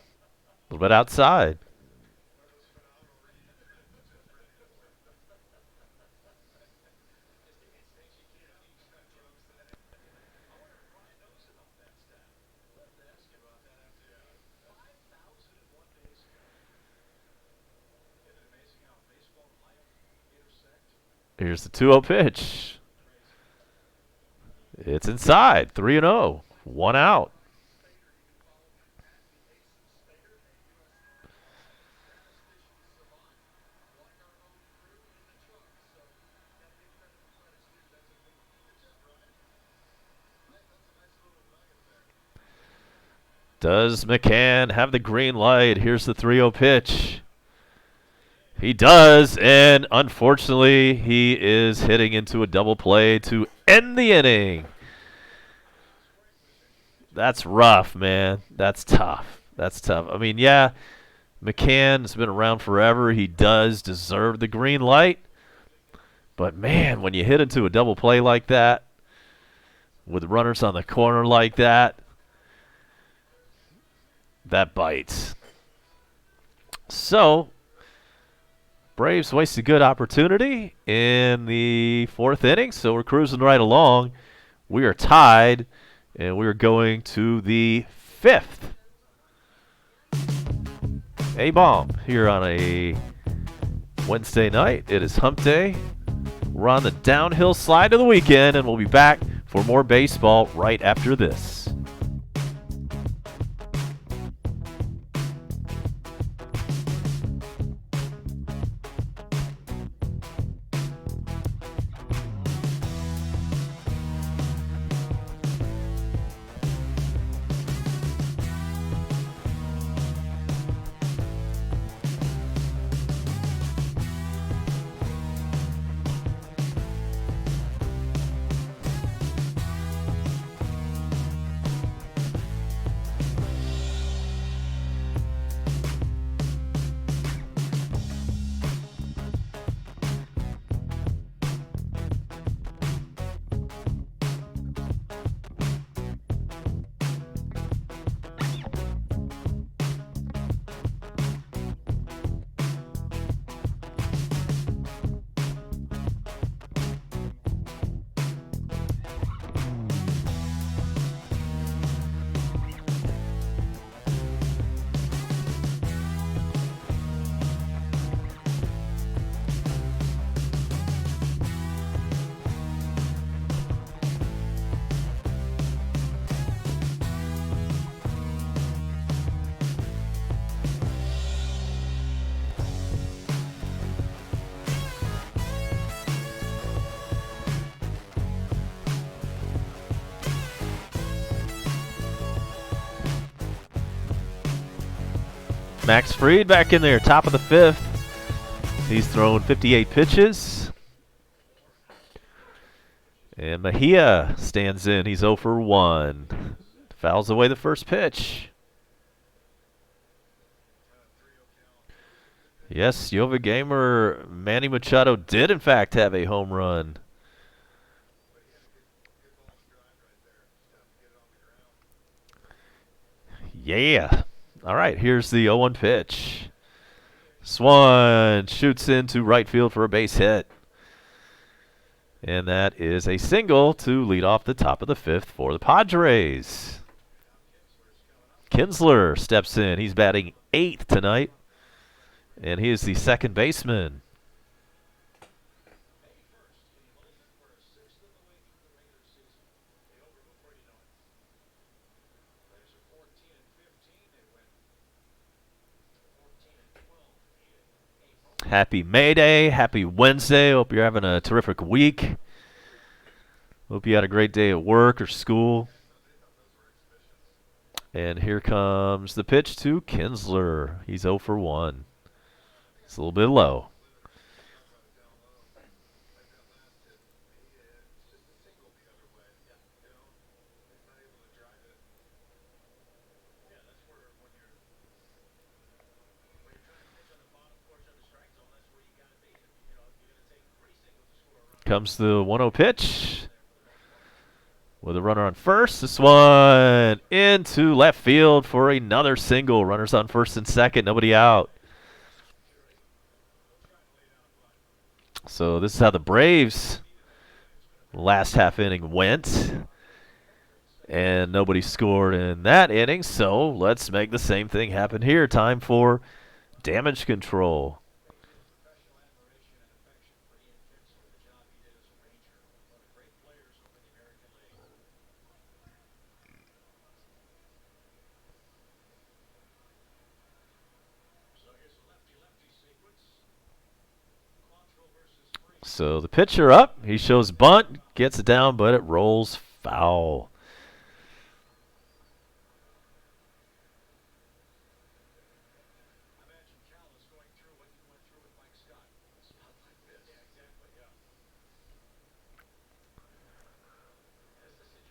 little bit outside. Here's the 2-0 pitch. It's inside. 3-0. 1 out. Does McCann have the green light? Here's the 3-0 pitch. He does, and unfortunately, he is hitting into a double play to end the inning. That's rough, man. That's tough. That's tough. I mean, yeah, McCann's been around forever. He does deserve the green light. But, man, when you hit into a double play like that, with runners on the corner like that, that bites. So, Braves waste a good opportunity in the 4th inning, so we're cruising right along. We are tied, and we are going to the 5th. A-bomb here on a Wednesday night, it is hump day. We're on the downhill slide of the weekend, and we'll be back for more baseball right after this. Max Fried back in there, top of the fifth. He's thrown 58 pitches. And Mejia stands in. He's 0 for 1. Fouls away the first pitch. Yes, Yova Gamer Manny Machado did in fact have a home run. Yeah. All right, here's the 0-1 pitch. Swan shoots into right field for a base hit. And that is a single to lead off the top of the fifth for the Padres. Kinsler steps in. He's batting 8th tonight. And he is the second baseman. Happy May Day. Happy Wednesday. Hope you're having a terrific week. Hope you had a great day at work or school. And here comes the pitch to Kinsler. He's 0 for 1. It's a little bit low. Comes the 1-0 pitch. With a runner on first. This one into left field for another single. Runners on first and second. Nobody out. So this is how the Braves last half inning went. And nobody scored in that inning. So let's make the same thing happen here. Time for damage control. So the pitcher up. He shows bunt, gets it down, but it rolls foul.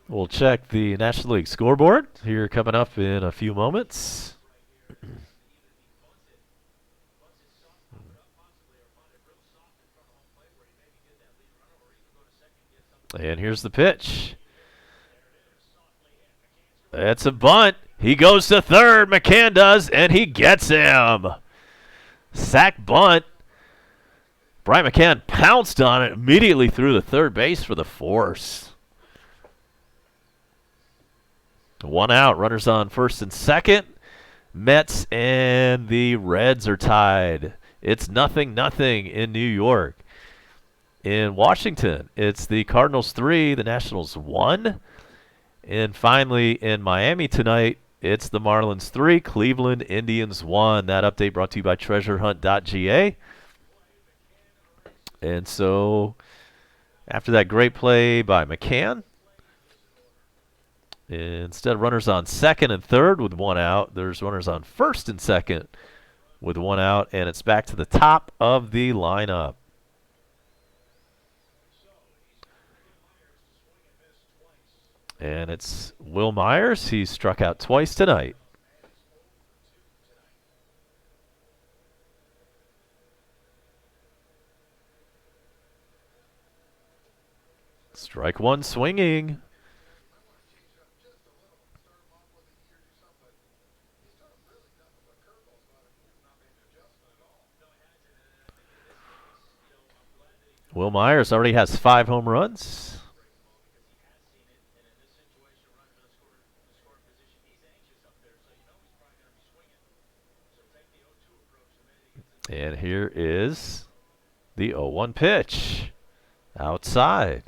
We'll check the National League scoreboard here coming up in a few moments. And here's the pitch. That's a bunt. He goes to third. McCann does, and he gets him. Sack bunt. Brian McCann pounced on it immediately through the third base for the force. 1 out. Runners on first and second. Mets and the Reds are tied. It's 0-0 in New York. In Washington, it's the Cardinals 3, the Nationals 1. And finally, in Miami tonight, it's the Marlins 3, Cleveland Indians 1. That update brought to you by treasurehunt.ga. And so, after that great play by McCann, instead of runners on second and third with one out, there's runners on first and second with one out, and it's back to the top of the lineup. And it's Will Myers. He's struck out twice tonight. Strike one swinging. Will Myers already has 5 home runs. And here is the 0-1 pitch. Outside.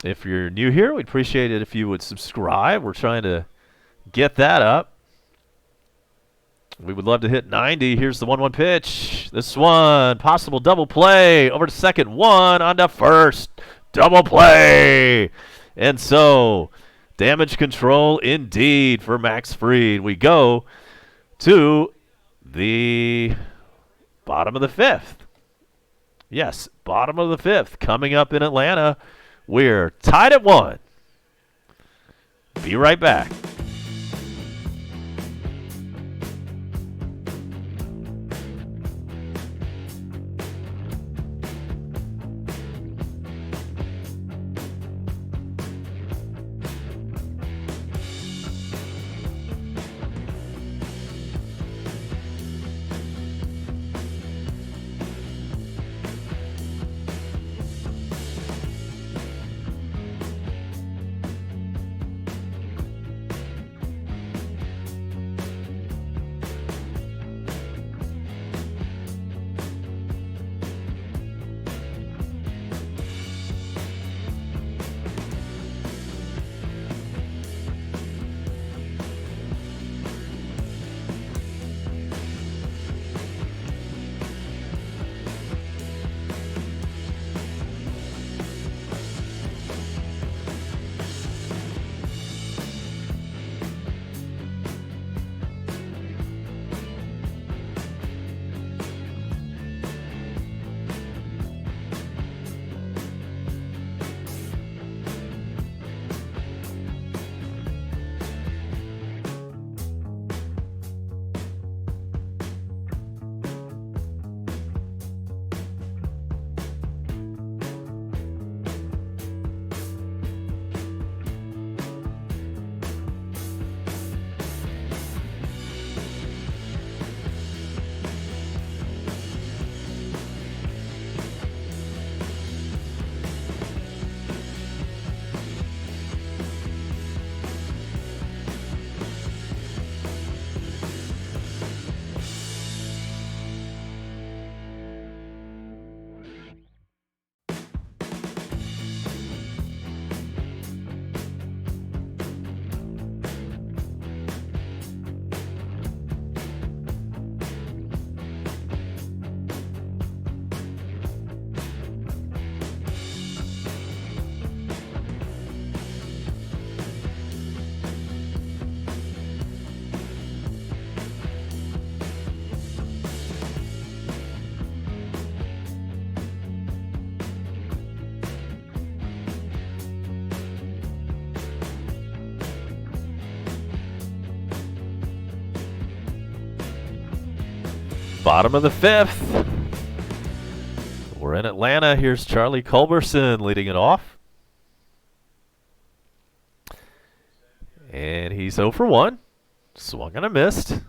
If you're new here, we'd appreciate it if you would subscribe. We're trying to get that up. We would love to hit 90. Here's the 1-1 pitch. This one, possible double play. Over to second, one on to first. Double play. And so, damage control indeed for Max Fried. We go to the bottom of the 5th. Yes, bottom of the 5th. Coming up in Atlanta, we're tied at 1. Be right back. Bottom of the 5th. We're in Atlanta. Here's Charlie Culberson leading it off. And he's 0 for 1. Swung and a missed.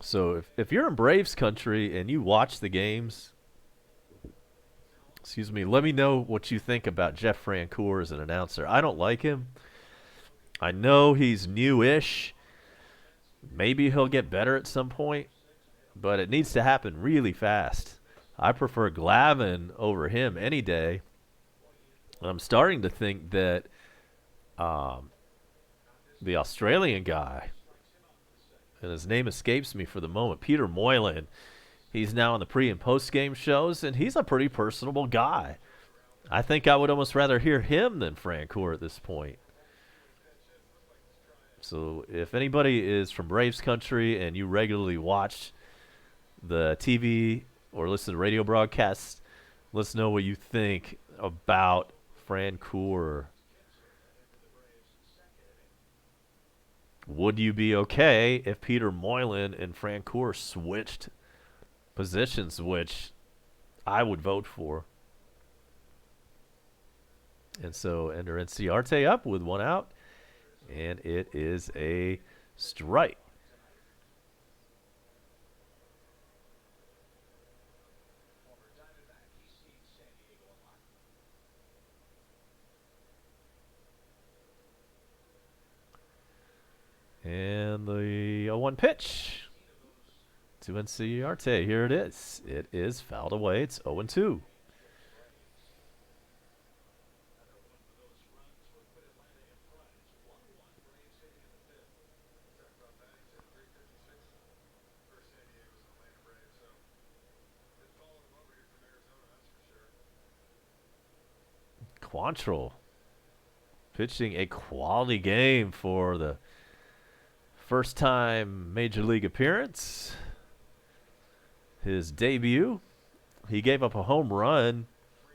So if you're in Braves country and you watch the games, excuse me, let me know what you think about Jeff Francoeur as an announcer. I don't like him. I know he's newish. Maybe he'll get better at some point, but it needs to happen really fast. I prefer Glavine over him any day. I'm starting to think that um, the Australian guy, and his name escapes me for the moment, Peter Moylan, he's now on the pre and post game shows, and he's a pretty personable guy. I think I would almost rather hear him than Francoeur at this point. So if anybody is from Braves country and you regularly watch the TV or listen to radio broadcasts, let's know what you think about Francoeur. Would you be okay if Peter Moylan and Francoeur switched positions, which I would vote for? And so Ender Inciarte up with one out, and it is a strike. And the 0-1 pitch to Inciarte. Here it is. It is fouled away. It's 0-2. Quantrill pitching a quality game for the first time major league appearance. His debut. He gave up a home run.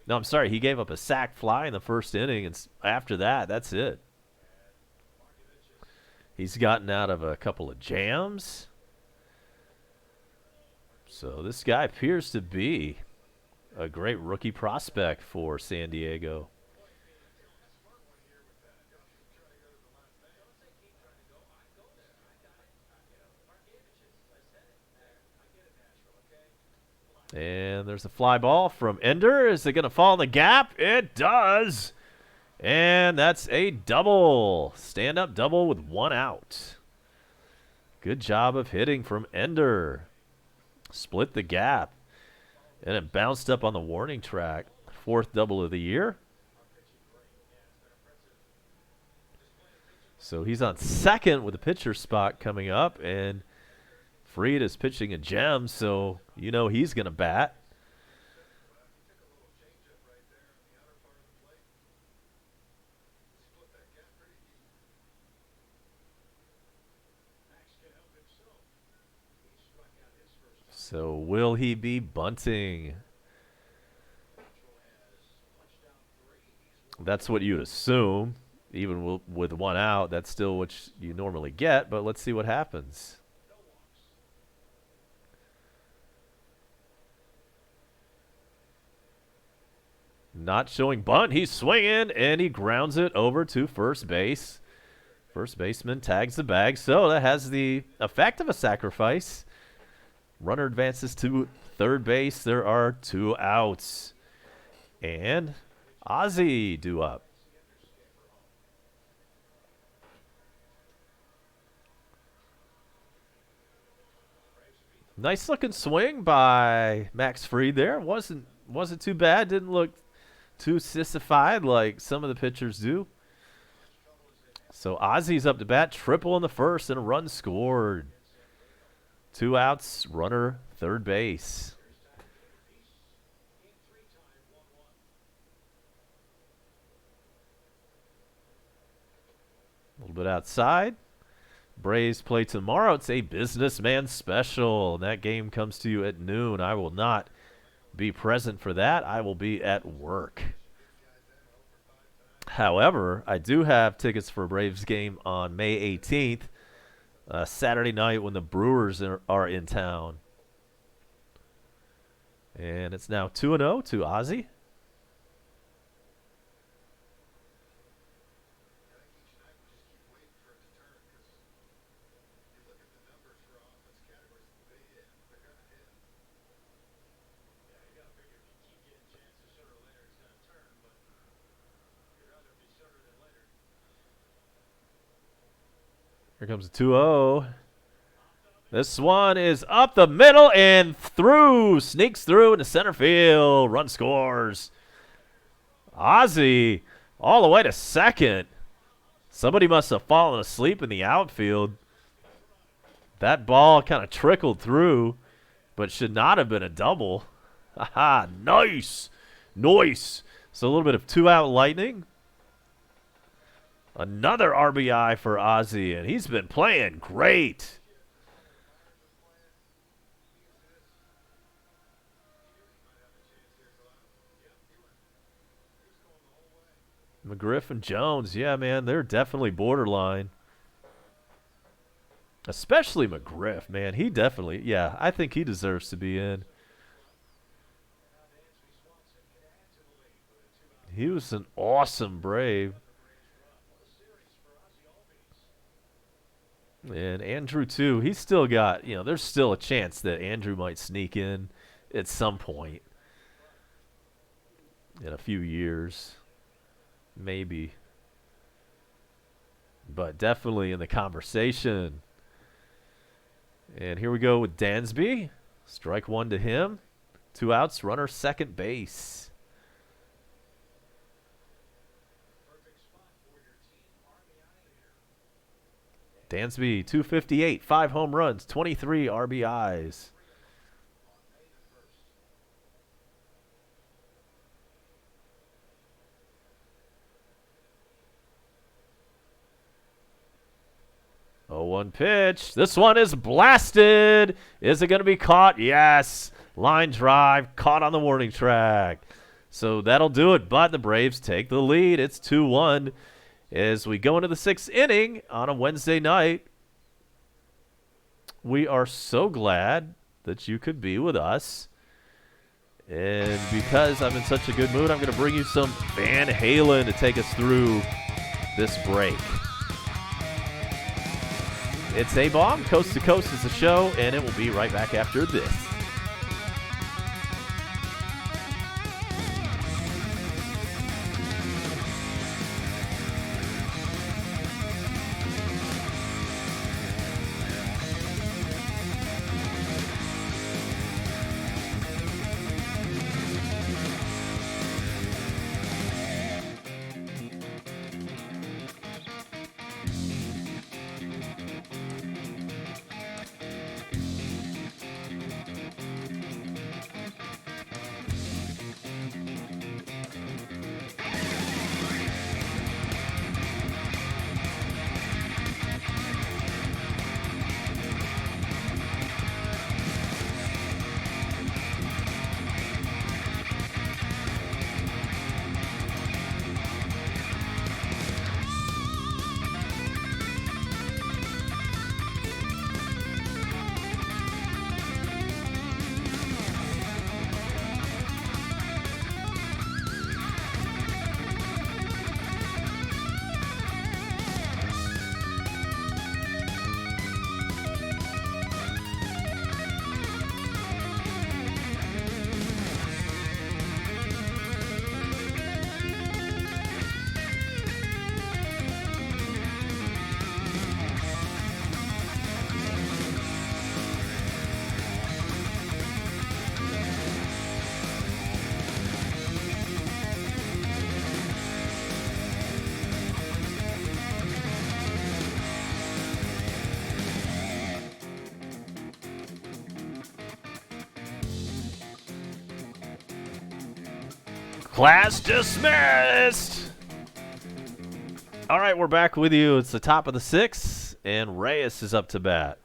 No, I'm sorry. He gave up a sac fly in the first inning, and after that, that's it. He's gotten out of a couple of jams. So this guy appears to be a great rookie prospect for San Diego. And there's a fly ball from Ender. Is it going to fall in the gap? It does. And that's a double. Stand-up double with one out. Good job of hitting from Ender. Split the gap. And it bounced up on the warning track. Fourth double of the year. So he's on second with the pitcher spot coming up. And Fried is pitching a gem, so you know he's going to bat. So will he be bunting? That's what you'd assume. Even with one out, that's still what you normally get, but let's see what happens. Not showing bunt. He's swinging, and he grounds it over to first base. First baseman tags the bag, so that has the effect of a sacrifice. Runner advances to third base. There are two outs. And Ozzie due up. Nice looking swing by Max Fried there. Wasn't too bad. Didn't look too sissified like some of the pitchers do. So Ozzie's up to bat, triple in the first, and a run scored. Two outs, runner third base. A little bit outside. Braves play tomorrow. It's a businessman special, and that game comes to you at noon. I will not be present for that. I will be at work. However, I do have tickets for a Braves game on May 18th, Saturday night when the Brewers are in town. And it's now 2-0 to Ozzie. Here comes a 2-0. This one is up the middle and through. Sneaks through into center field. Run scores. Ozzie all the way to second. Somebody must have fallen asleep in the outfield. That ball kind of trickled through, but should not have been a double. Haha, nice. Nice. So a little bit of two-out lightning. Another RBI for Ozzie, and he's been playing great. McGriff and Jones, yeah, man, they're definitely borderline. Especially McGriff, man. He definitely, yeah, I think he deserves to be in. He was an awesome Brave. And Andrew, too, he's still got, there's still a chance that Andrew might sneak in at some point in a few years. Maybe. But definitely in the conversation. And here we go with Dansby. Strike one to him. 2 outs, runner second base. Dansby, 258, 5 home runs, 23 RBIs. Oh, 1 pitch. This one is blasted. Is it going to be caught? Yes. Line drive, caught on the warning track. So that'll do it, but the Braves take the lead. It's 2-1 as we go into the 6th inning on a Wednesday night. We are so glad that you could be with us. And because I'm in such a good mood, I'm going to bring you some Van Halen to take us through this break. It's A-Bomb. Coast to Coast is the show, and it will be right back after this. Class dismissed. All right, we're back with you. It's the top of the 6th, and Reyes is up to bat.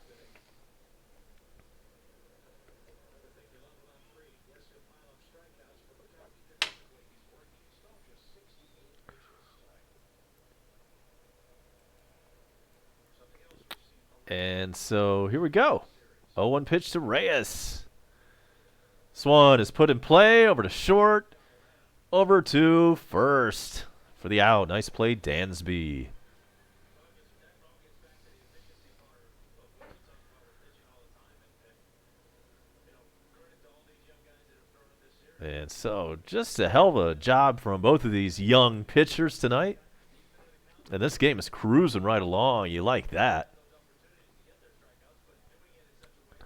And so here we go. 0-1 pitch to Reyes. This one is put in play, over to short, over to first for the out. Nice play, Dansby. And so just a hell of a job from both of these young pitchers tonight. And this game is cruising right along. You like that.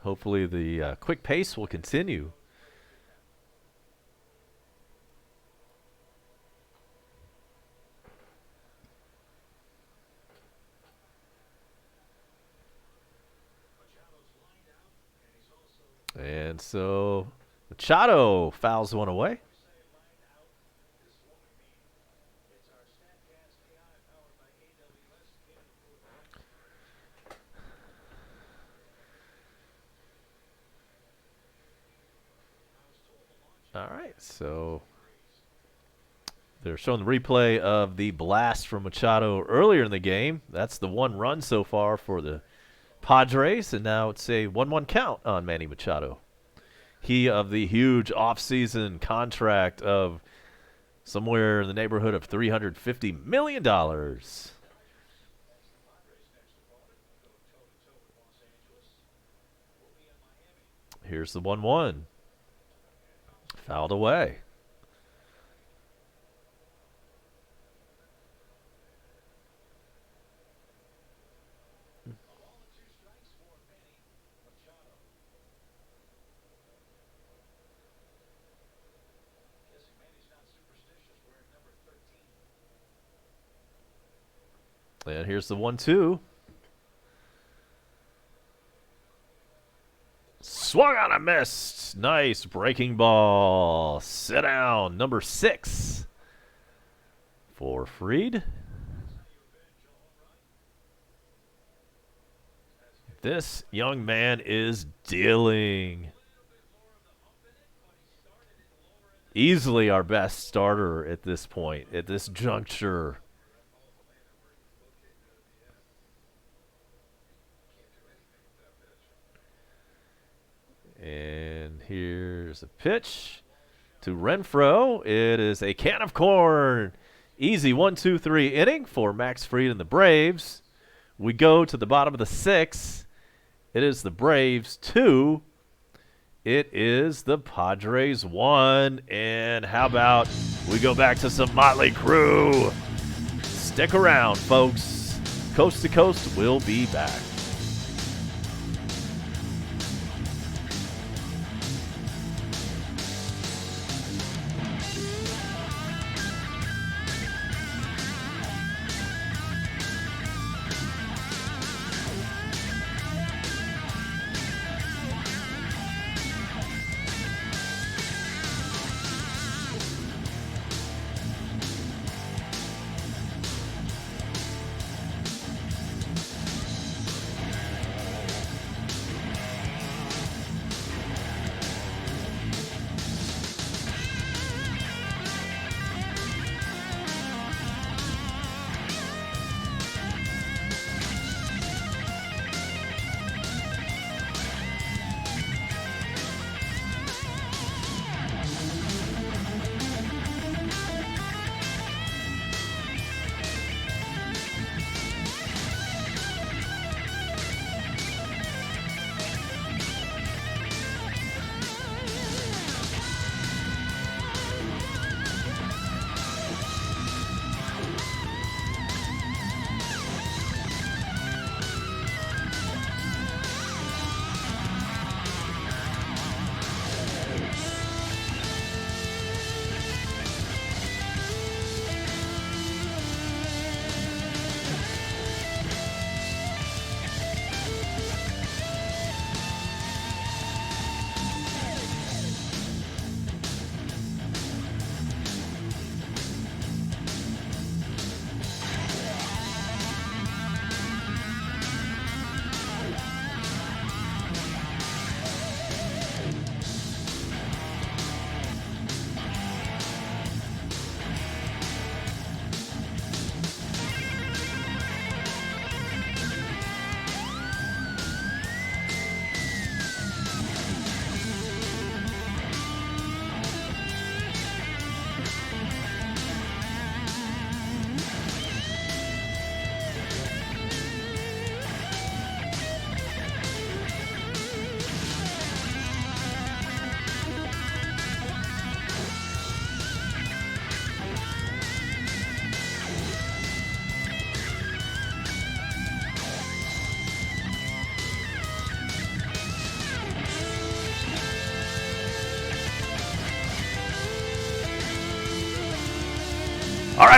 Hopefully the quick pace will continue. And so Machado fouls one away. All right, so they're showing the replay of the blast from Machado earlier in the game. That's the one run so far for the Padres, and now it's a 1-1 count on Manny Machado. He of the huge offseason contract of somewhere in the neighborhood of $350 million. Here's the 1-1. Fouled away. And here's the 1-2. Swung on a missed. Nice breaking ball. Sit down. Number 6 for Fried. This young man is dealing. Easily our best starter at this point, at this juncture. And here's a pitch to Renfroe. It is a can of corn. Easy 1-2-3 inning for Max Fried and the Braves. We go to the bottom of the 6th. It is the Braves 2. It is the Padres 1. And how about we go back to some Motley Crue? Stick around, folks. Coast to Coast will be back.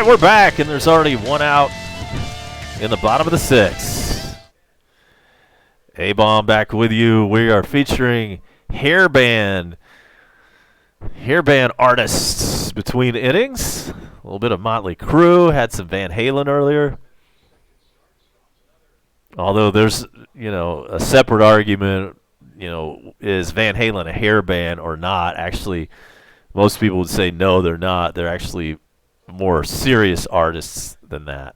right, we're back, and there's already one out in the bottom of the sixth. A-Bomb back with you. We are featuring hairband artists between innings. A little bit of Motley Crue. Had some Van Halen earlier. Although there's, a separate argument, is Van Halen a hairband or not? Actually, most people would say no, they're not. They're actually more serious artists than that.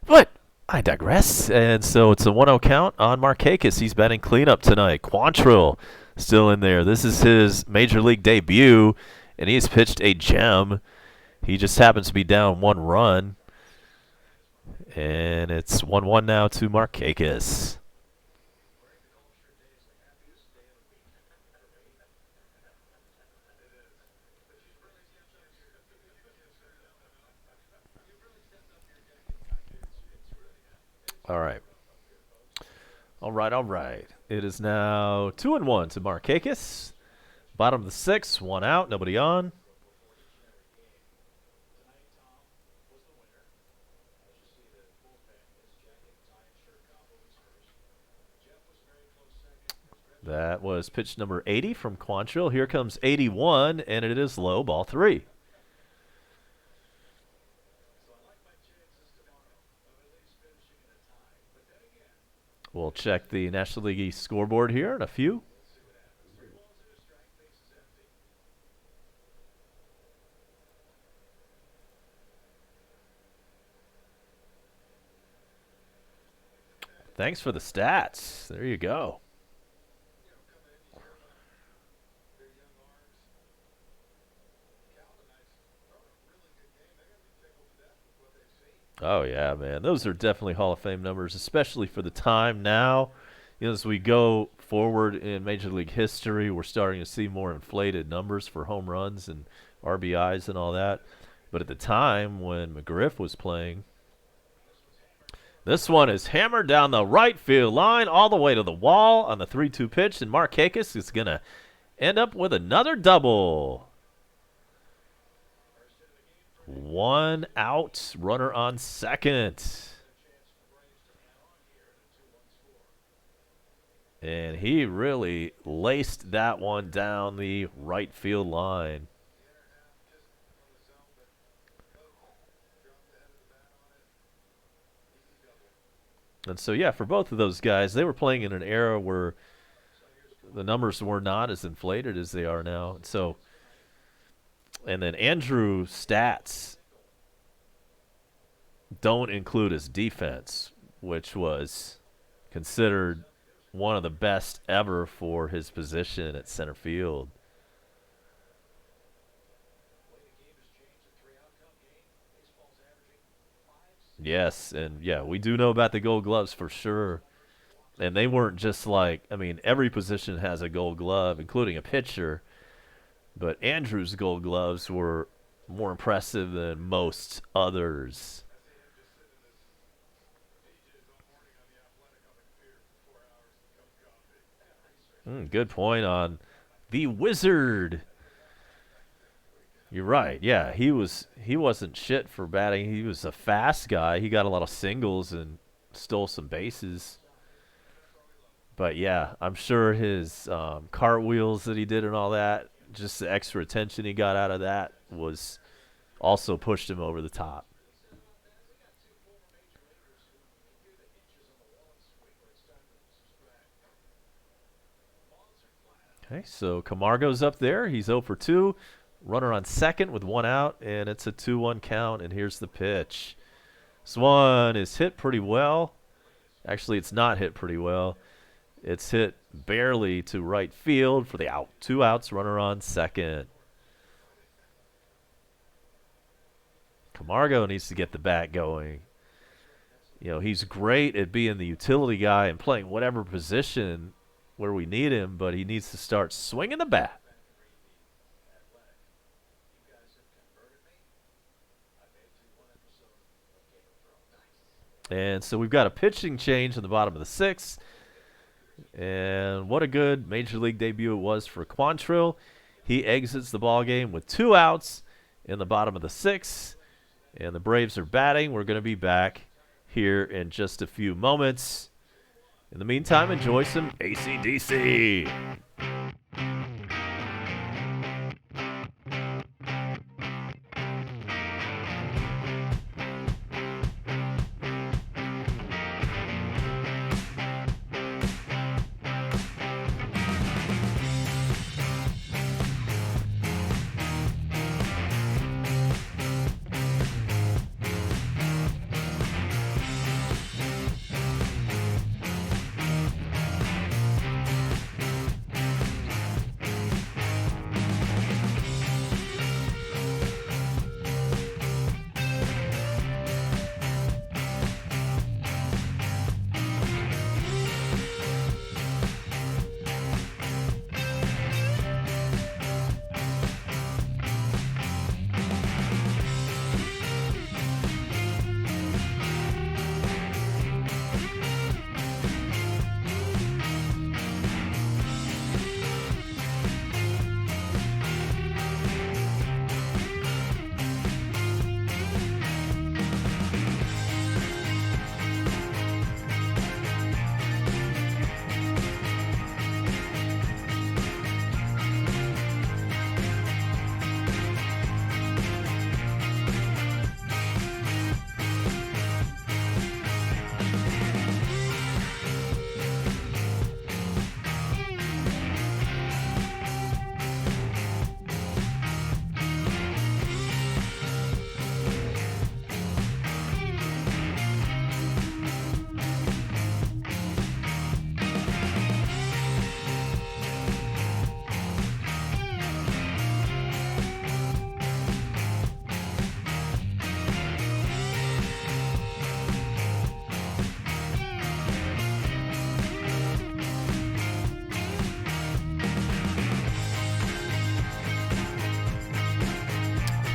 But I digress. And so it's a 1-0 count on Markakis. He's batting cleanup tonight. Quantrill still in there. This is his major league debut, and he's pitched a gem. He just happens to be down 1 run. And it's 1-1 now to Markakis. All right. All right. It is now 2-1 to Markakis. Bottom of the sixth, 1 out, nobody on. That was pitch number 80 from Quantrill. Here comes 81, and it is low, ball 3. We'll check the National League East scoreboard here in a few. Thanks for the stats. There you go. Oh, yeah, man. Those are definitely Hall of Fame numbers, especially for the time now. As we go forward in Major League history, we're starting to see more inflated numbers for home runs and RBIs and all that. But at the time when McGriff was playing, this one is hammered down the right field line all the way to the wall on the 3-2 pitch, and Markakis is going to end up with another double. 1 out, runner on second. And he really laced that one down the right field line. And so, yeah, for both of those guys, they were playing in an era where the numbers were not as inflated as they are now. And so, and then Andrew's stats don't include his defense, which was considered one of the best ever for his position at center field. Yes, and yeah, we do know about the gold gloves for sure. And they weren't just like, every position has a gold glove, including a pitcher. But Andrew's gold gloves were more impressive than most others. Good point on the Wizard. You're right. Yeah, he wasn't shit for batting. He was a fast guy. He got a lot of singles and stole some bases. But yeah, I'm sure his cartwheels that he did and all that, just the extra attention he got out of that was also pushed him over the top. Okay, so Camargo's up there. He's 0 for 2. Runner on second with 1 out, and it's a 2-1 count, and here's the pitch. This one is hit pretty well. Actually, it's not hit pretty well. It's hit barely to right field for the out. 2 outs, runner on second. Camargo needs to get the bat going. He's great at being the utility guy and playing whatever position where we need him, but he needs to start swinging the bat. And so we've got a pitching change in the bottom of the sixth. And what a good Major League debut it was for Quantrill. He exits the ball game with 2 outs, in the bottom of the 6th, and the Braves are batting. We're going to be back here in just a few moments. In the meantime, enjoy some AC/DC.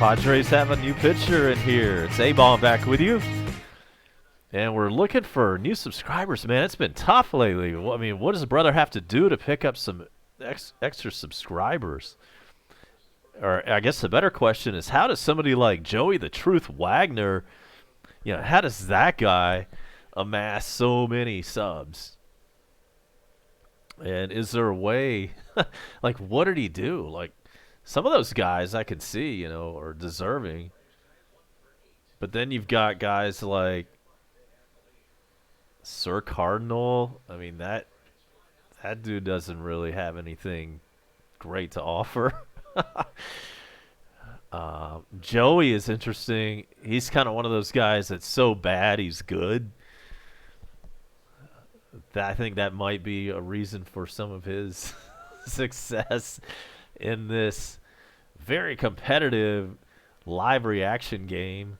Padres have a new pitcher in here. It's A-Ball back with you. And we're looking for new subscribers, man. It's been tough lately. I mean, what does the brother have to do to pick up some extra subscribers? Or I guess the better question is, how does somebody like Joey the Truth Wagner, how does that guy amass so many subs? And is there a way, like, what did he do? Like, some of those guys I can see, are deserving. But then you've got guys like Sir Cardinal. I mean, that dude doesn't really have anything great to offer. Joey is interesting. He's kind of one of those guys that's so bad he's good. I think that might be a reason for some of his success in this very competitive live reaction game.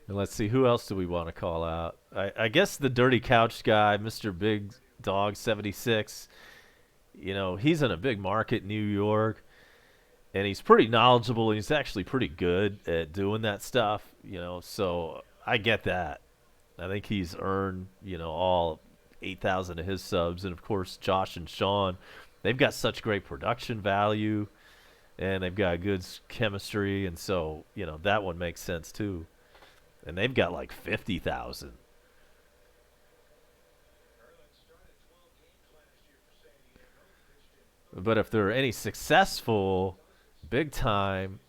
And let's see, who else do we want to call out? I guess the Dirty Couch guy, Mr. Big Dog 76, he's in a big market, New York, and he's pretty knowledgeable, and he's actually pretty good at doing that stuff, so I get that. I think he's earned, all 8,000 of his subs. And, of course, Josh and Sean, they've got such great production value, and they've got good chemistry. And so, that one makes sense, too. And they've got, like, 50,000. But if there are any successful, big-time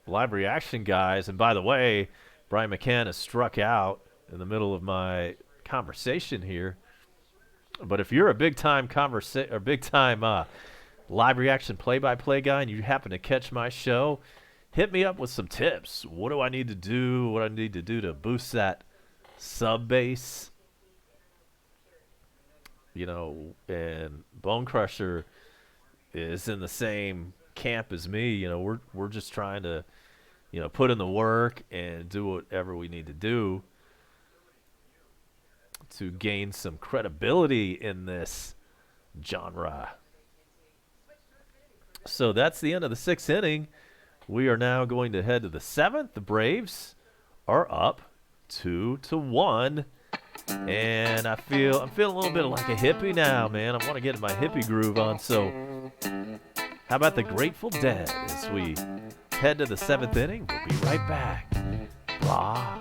live reaction guys, and by the way, Brian McCann has struck out in the middle of my conversation here. But if you're a big-time live reaction play-by-play guy and you happen to catch my show, hit me up with some tips. What do I need to do? What do I need to do to boost that sub base? And Bone Crusher is in the same camp as me. We're just trying to put in the work and do whatever we need to do to gain some credibility in this genre. So that's the end of the 6th inning. We are now going to head to the 7th. The Braves are up 2-1 And I'm feeling a little bit like a hippie now, man. I want to get my hippie groove on. So, how about the Grateful Dead as we head to the 7th inning? We'll be right back. Blah.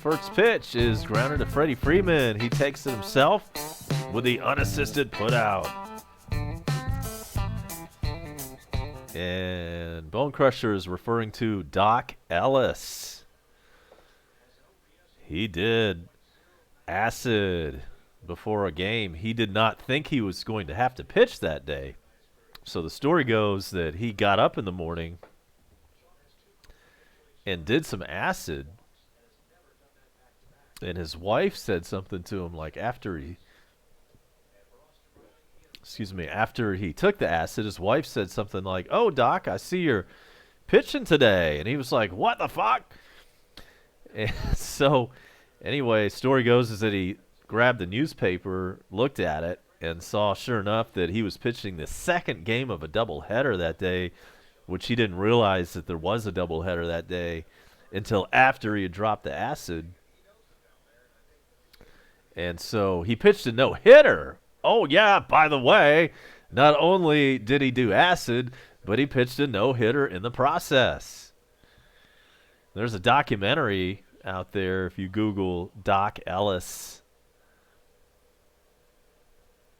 First pitch is grounded to Freddie Freeman. He takes it himself with the unassisted putout. And Bone Crusher is referring to Doc Ellis. He did acid before a game. He did not think he was going to have to pitch that day. So the story goes that he got up in the morning and did some acid. And his wife said something to him like after he took the acid, his wife said something like, "Oh, Doc, I see you're pitching today." And he was like, "What the fuck?" And so anyway, story goes is that he grabbed the newspaper, looked at it, and saw sure enough that he was pitching the second game of a doubleheader that day, which he didn't realize that there was a doubleheader that day until after he had dropped the acid. And so he pitched a no-hitter. Oh, yeah, by the way, not only did he do acid, but he pitched a no-hitter in the process. There's a documentary out there if you Google Doc Ellis.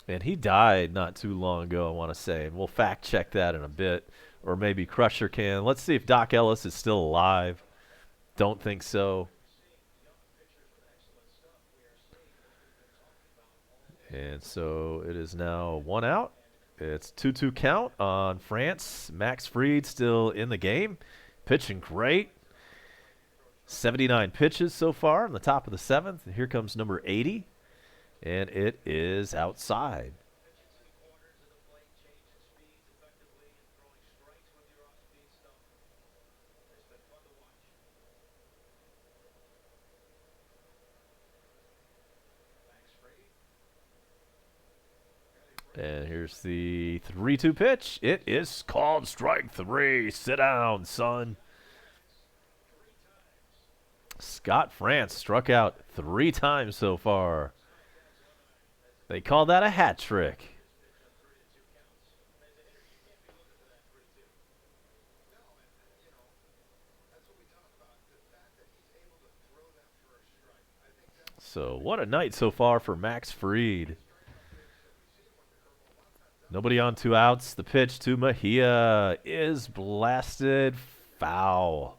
And he died not too long ago, I want to say. And we'll fact-check that in a bit. Or maybe Crusher can. Let's see if Doc Ellis is still alive. Don't think so. And so it is now 1 out. It's 2-2 count on France. Max Fried still in the game. Pitching great. 79 pitches so far in the top of the 7th. And here comes number 80. And it is outside. And here's the 3-2 pitch. It is called strike 3. Sit down, son. Scott France struck out 3 times so far. They call that a hat trick. So what a night so far for Max Fried. Nobody on 2 outs. The pitch to Mejia is blasted foul.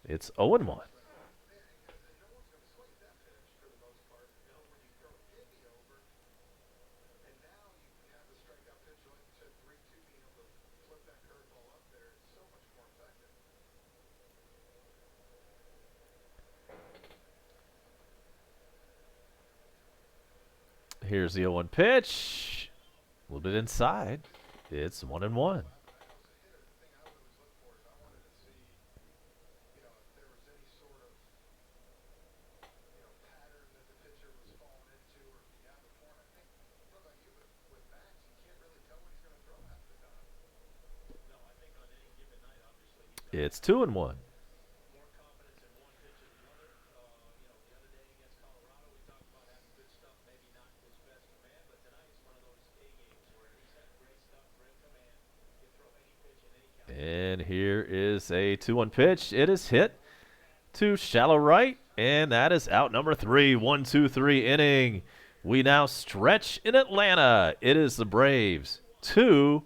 It's 0-1. Here's the 0-1 pitch. A little bit inside. It's 1-1. It's 2-1. And here is a 2-1 pitch. It is hit to shallow right, and that is out number 3. 1-2-3 inning. We now stretch in Atlanta. It is the Braves 2.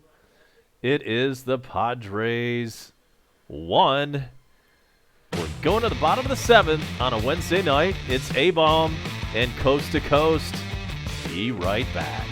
It is the Padres 1. We're going to the bottom of the 7th on a Wednesday night. It's A-Bomb and Coast to Coast. Be right back.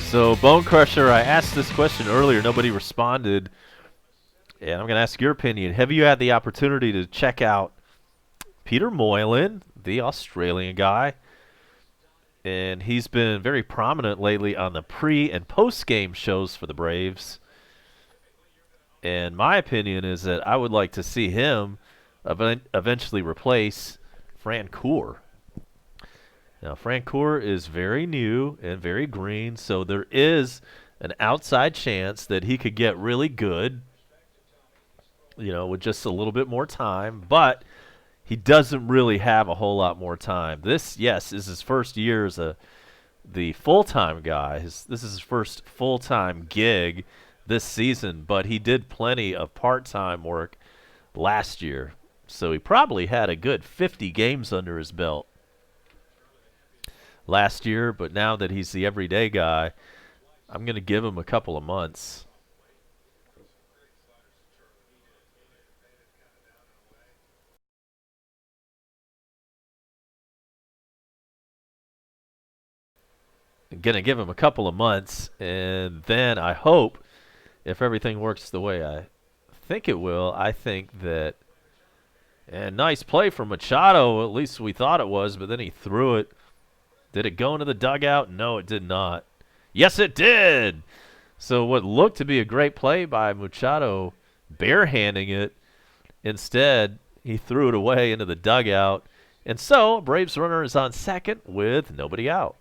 So, Bone Crusher, I asked this question earlier. Nobody responded. And I'm going to ask your opinion. Have you had the opportunity to check out Peter Moylan, the Australian guy? And he's been very prominent lately on the pre- and post-game shows for the Braves. And my opinion is that I would like to see him eventually replace Francoeur. Now, Francoeur is very new and very green, so there is an outside chance that he could get really good, with just a little bit more time. But he doesn't really have a whole lot more time. This, yes, is his first year as the full-time guy. This is his first full-time gig this season, but he did plenty of part-time work last year. So he probably had a good 50 games under his belt last year, but now that he's the everyday guy, I'm going to give him a couple of months. I'm going to give him a couple of months, and then I hope, if everything works the way I think it will, I think that, and nice play from Machado, at least we thought it was, but then he threw it. Did it go into the dugout? No, it did not. Yes, it did! So what looked to be a great play by Machado, barehanding it, instead he threw it away into the dugout. And so Braves runner is on second with nobody out.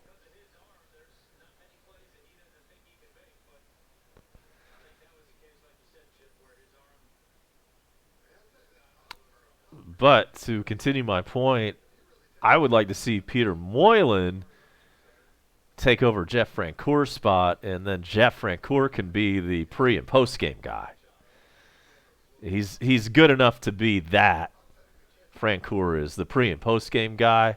But to continue my point, I would like to see Peter Moylan take over Jeff Francoeur's spot, and then Jeff Francoeur can be the pre- and post-game guy. He's good enough to be that Francoeur is the pre and post game guy.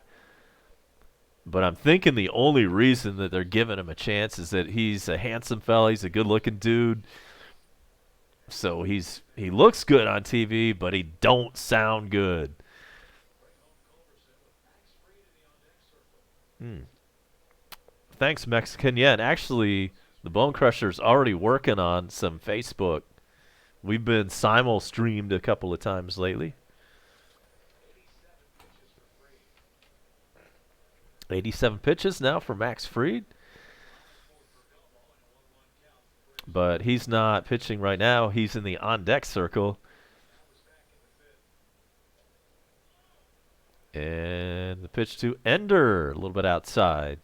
But I'm thinking the only reason that they're giving him a chance is that he's a handsome fella. He's a good-looking dude. So he looks good on TV, but he don't sound good. Thanks, Mexican. Yeah, and actually, the Bone Crusher's already working on some Facebook. We've been simul-streamed a couple of times lately. 87 pitches now for Max Fried. But he's not pitching right now. He's in the on-deck circle. And the pitch to Ender, a little bit outside.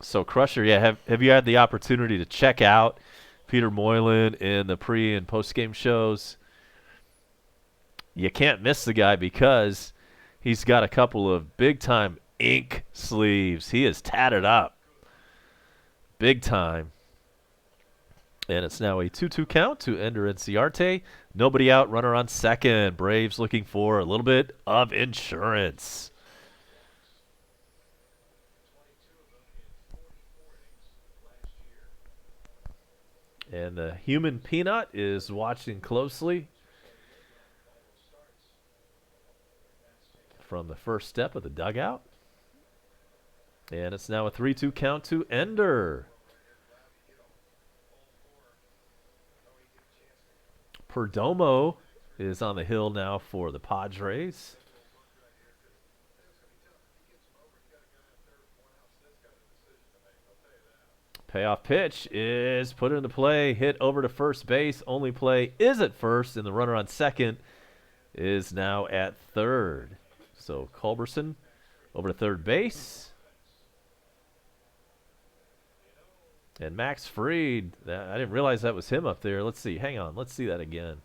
So, Crusher, yeah, have you had the opportunity to check out Peter Moylan in the pre- and post-game shows? You can't miss the guy because he's got a couple of big-time ink sleeves. He is tatted up. Big time. And it's now a 2-2 count to Ender Inciarte. Nobody out, runner on second. Braves looking for a little bit of insurance. And the human peanut is watching closely from the first step of the dugout. And it's now a 3-2 count to Ender. Perdomo is on the hill now for the Padres. Payoff pitch is put into play, hit over to first base. Only play is at first, and the runner on second is now at third. So Culberson over to third base. And Max Fried, I didn't realize that was him up there. Let's see. Hang on. Let's see that again.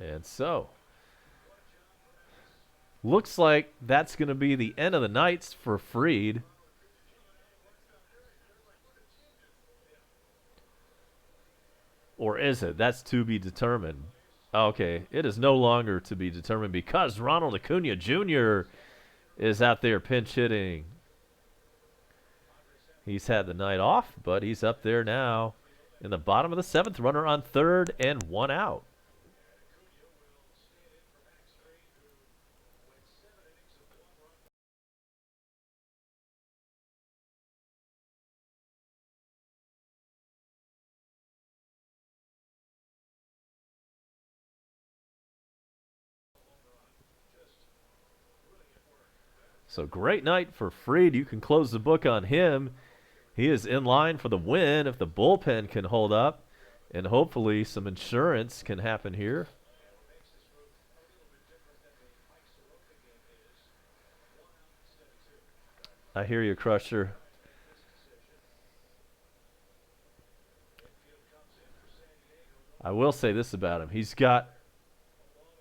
And so, looks like that's going to be the end of the nights for Fried. Or is it? That's to be determined. Okay, it is no longer to be determined because Ronald Acuna Jr. is out there pinch hitting. He's had the night off, but he's up there now in the bottom of the seventh. Runner on third and one out. So great night for Fried. You can close the book on him. He is in line for the win if the bullpen can hold up, and hopefully some insurance can happen here. I hear you, Crusher. I will say this about him. He's got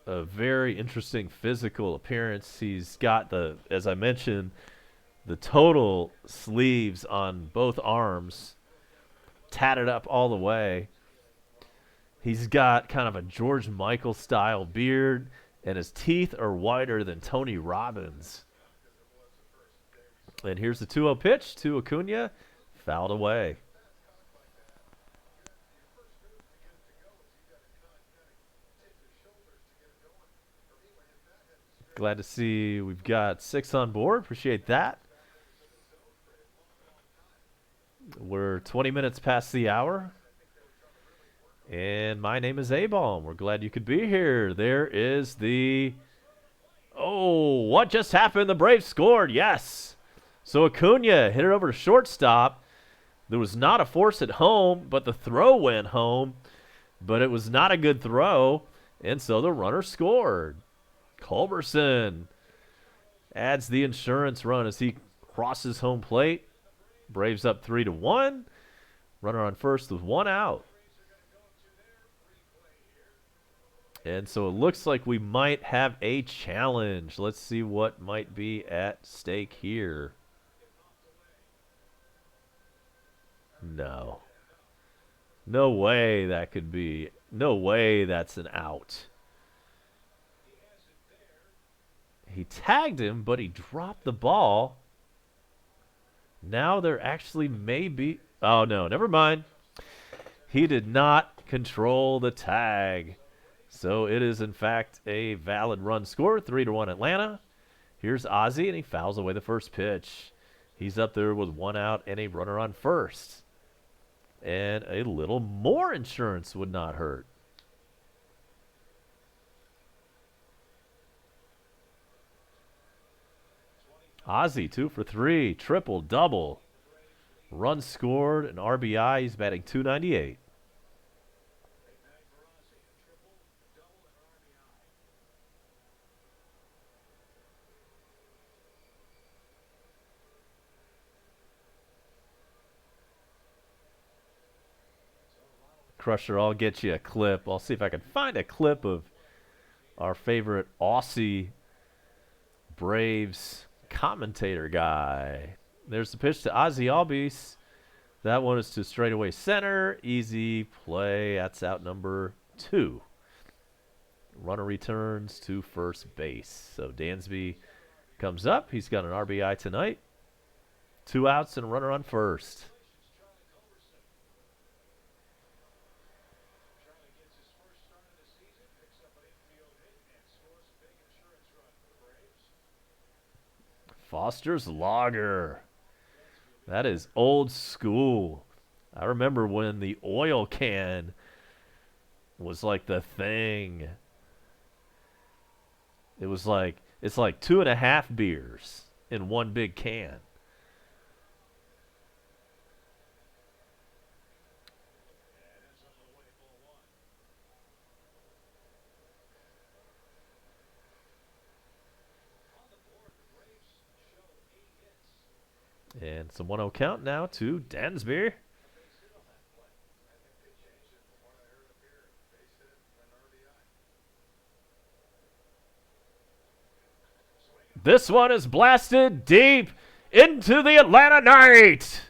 a very interesting physical appearance. He's got the, as I mentioned, the total sleeves on both arms tatted up all the way. He's got kind of a George Michael style beard, and his teeth are whiter than Tony Robbins. And here's the 2-0 pitch to Acuna, fouled away. Glad to see we've got 6 on board. Appreciate that. We're 20 minutes past the hour. And my name is A-Bomb. We're glad you could be here. There is the... Oh, what just happened? The Braves scored. Yes. So Acuna hit it over to shortstop. There was not a force at home, but the throw went home. But it was not a good throw, and so the runner scored. Culberson adds the insurance run as he crosses home plate. Braves up 3-1. Runner on first with one out. And so it looks like we might have a challenge. Let's see what might be at stake here. No. No way that could be. No way that's an out. He tagged him, but he dropped the ball. Now there actually may be. Oh, no. Never mind. He did not control the tag. So it is, in fact, a valid run score. 3-1 Atlanta. Here's Ozzie, and he fouls away the first pitch. He's up there with 1 out and a runner on first. And a little more insurance would not hurt. Ozzie, 2 for 3. Triple, double. Run scored, an RBI. He's batting .298. Crusher, I'll get you a clip. I'll see if I can find a clip of our favorite Aussie Braves commentator guy. There's the pitch to Ozzie Albies. That one is to straightaway center. Easy play. That's out number 2. Runner returns to first base. So Dansby comes up. He's got an RBI tonight. 2 outs and a runner on first. Foster's Lager. That is old school. I remember when the oil can was like the thing. It was like, it's like 2.5 beers in one big can. And it's a 1-0 count now to Dansby. This one is blasted deep into the Atlanta night.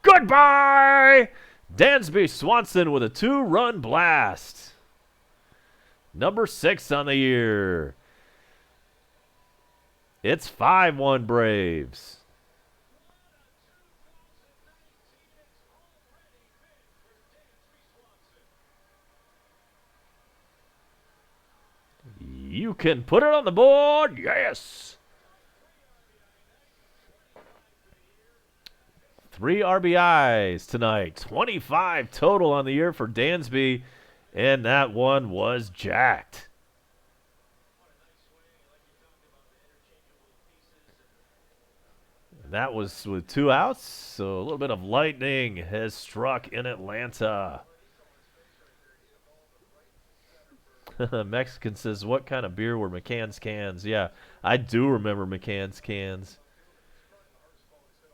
Goodbye! Dansby Swanson with a 2-run blast. Number 6 on the year. It's 5-1 Braves. You can put it on the board. Yes. 3 RBIs tonight. 25 total on the year for Dansby. And that one was jacked. And that was with 2 outs. So a little bit of lightning has struck in Atlanta. Mexican says, what kind of beer were McCann's cans? Yeah, I do remember McCann's cans.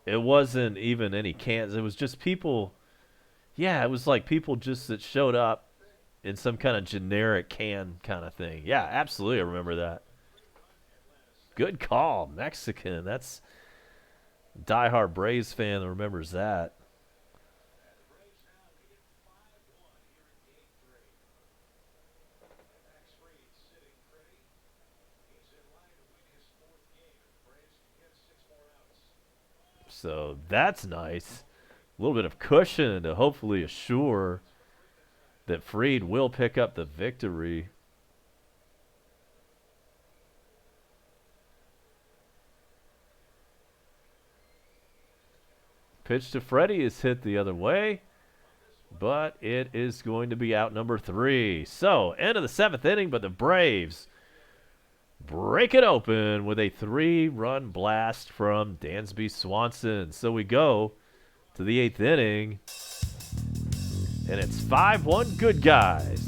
It wasn't even any cans. It was just people. Yeah, it was like people just that showed up in some kind of generic can kind of thing. Yeah, absolutely. I remember that. Good call. Mexican. That's a diehard Braves fan that remembers that. So that's nice. A little bit of cushion to hopefully assure that Fried will pick up the victory. Pitch to Freddie is hit the other way, but it is going to be out number 3. So, end of the 7th inning, but the Braves break it open with a 3-run blast from Dansby Swanson. So we go to the 8th inning, and it's 5-1 good guys.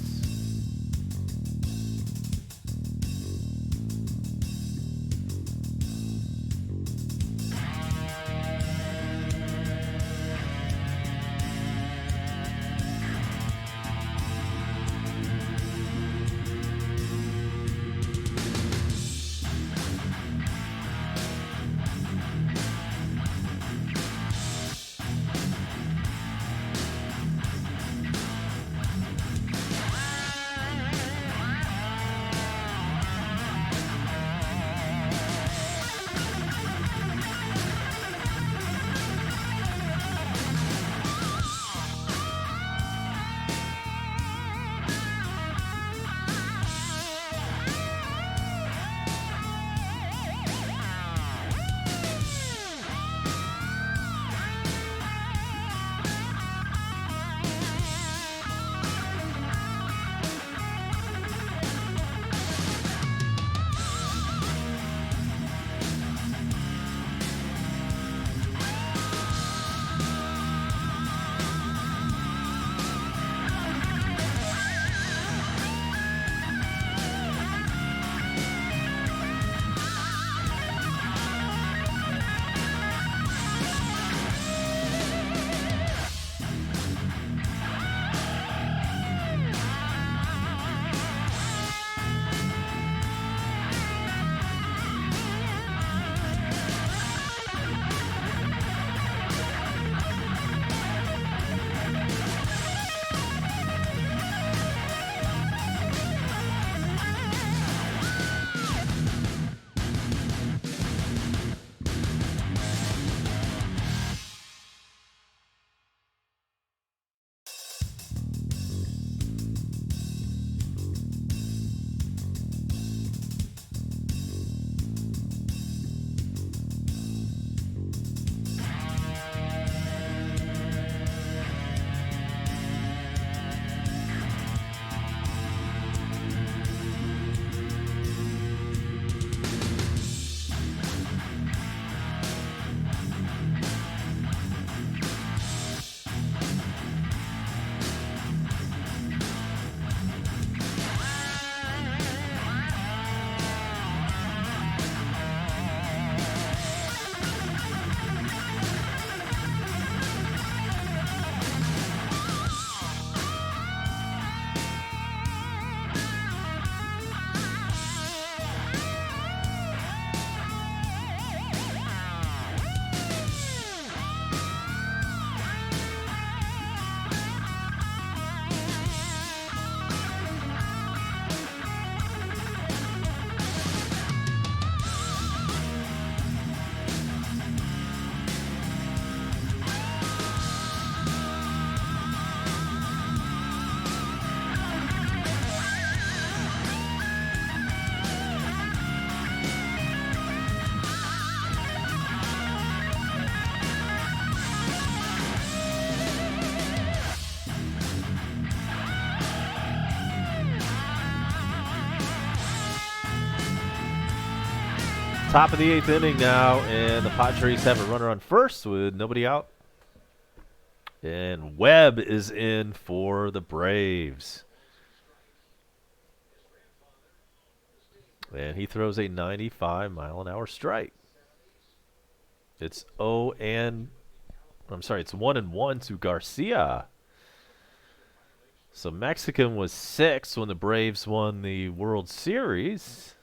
Top of the 8th inning now, and the Padres have a runner on first with nobody out. And Webb is in for the Braves. And he throws a 95-mile-an-hour strike. It's 1-1 to Garcia. So Mexican was 6 when the Braves won the World Series.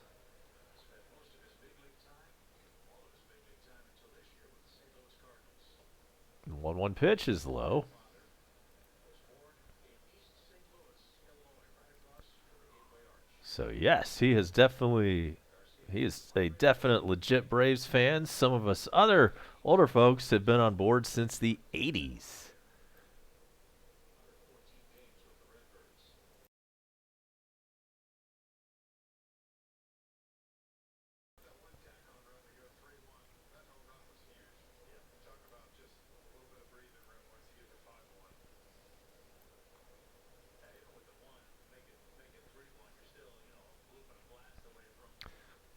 1-1 pitch is low. So yes, he is a definite legit Braves fan. Some of us other older folks have been on board since the 80s.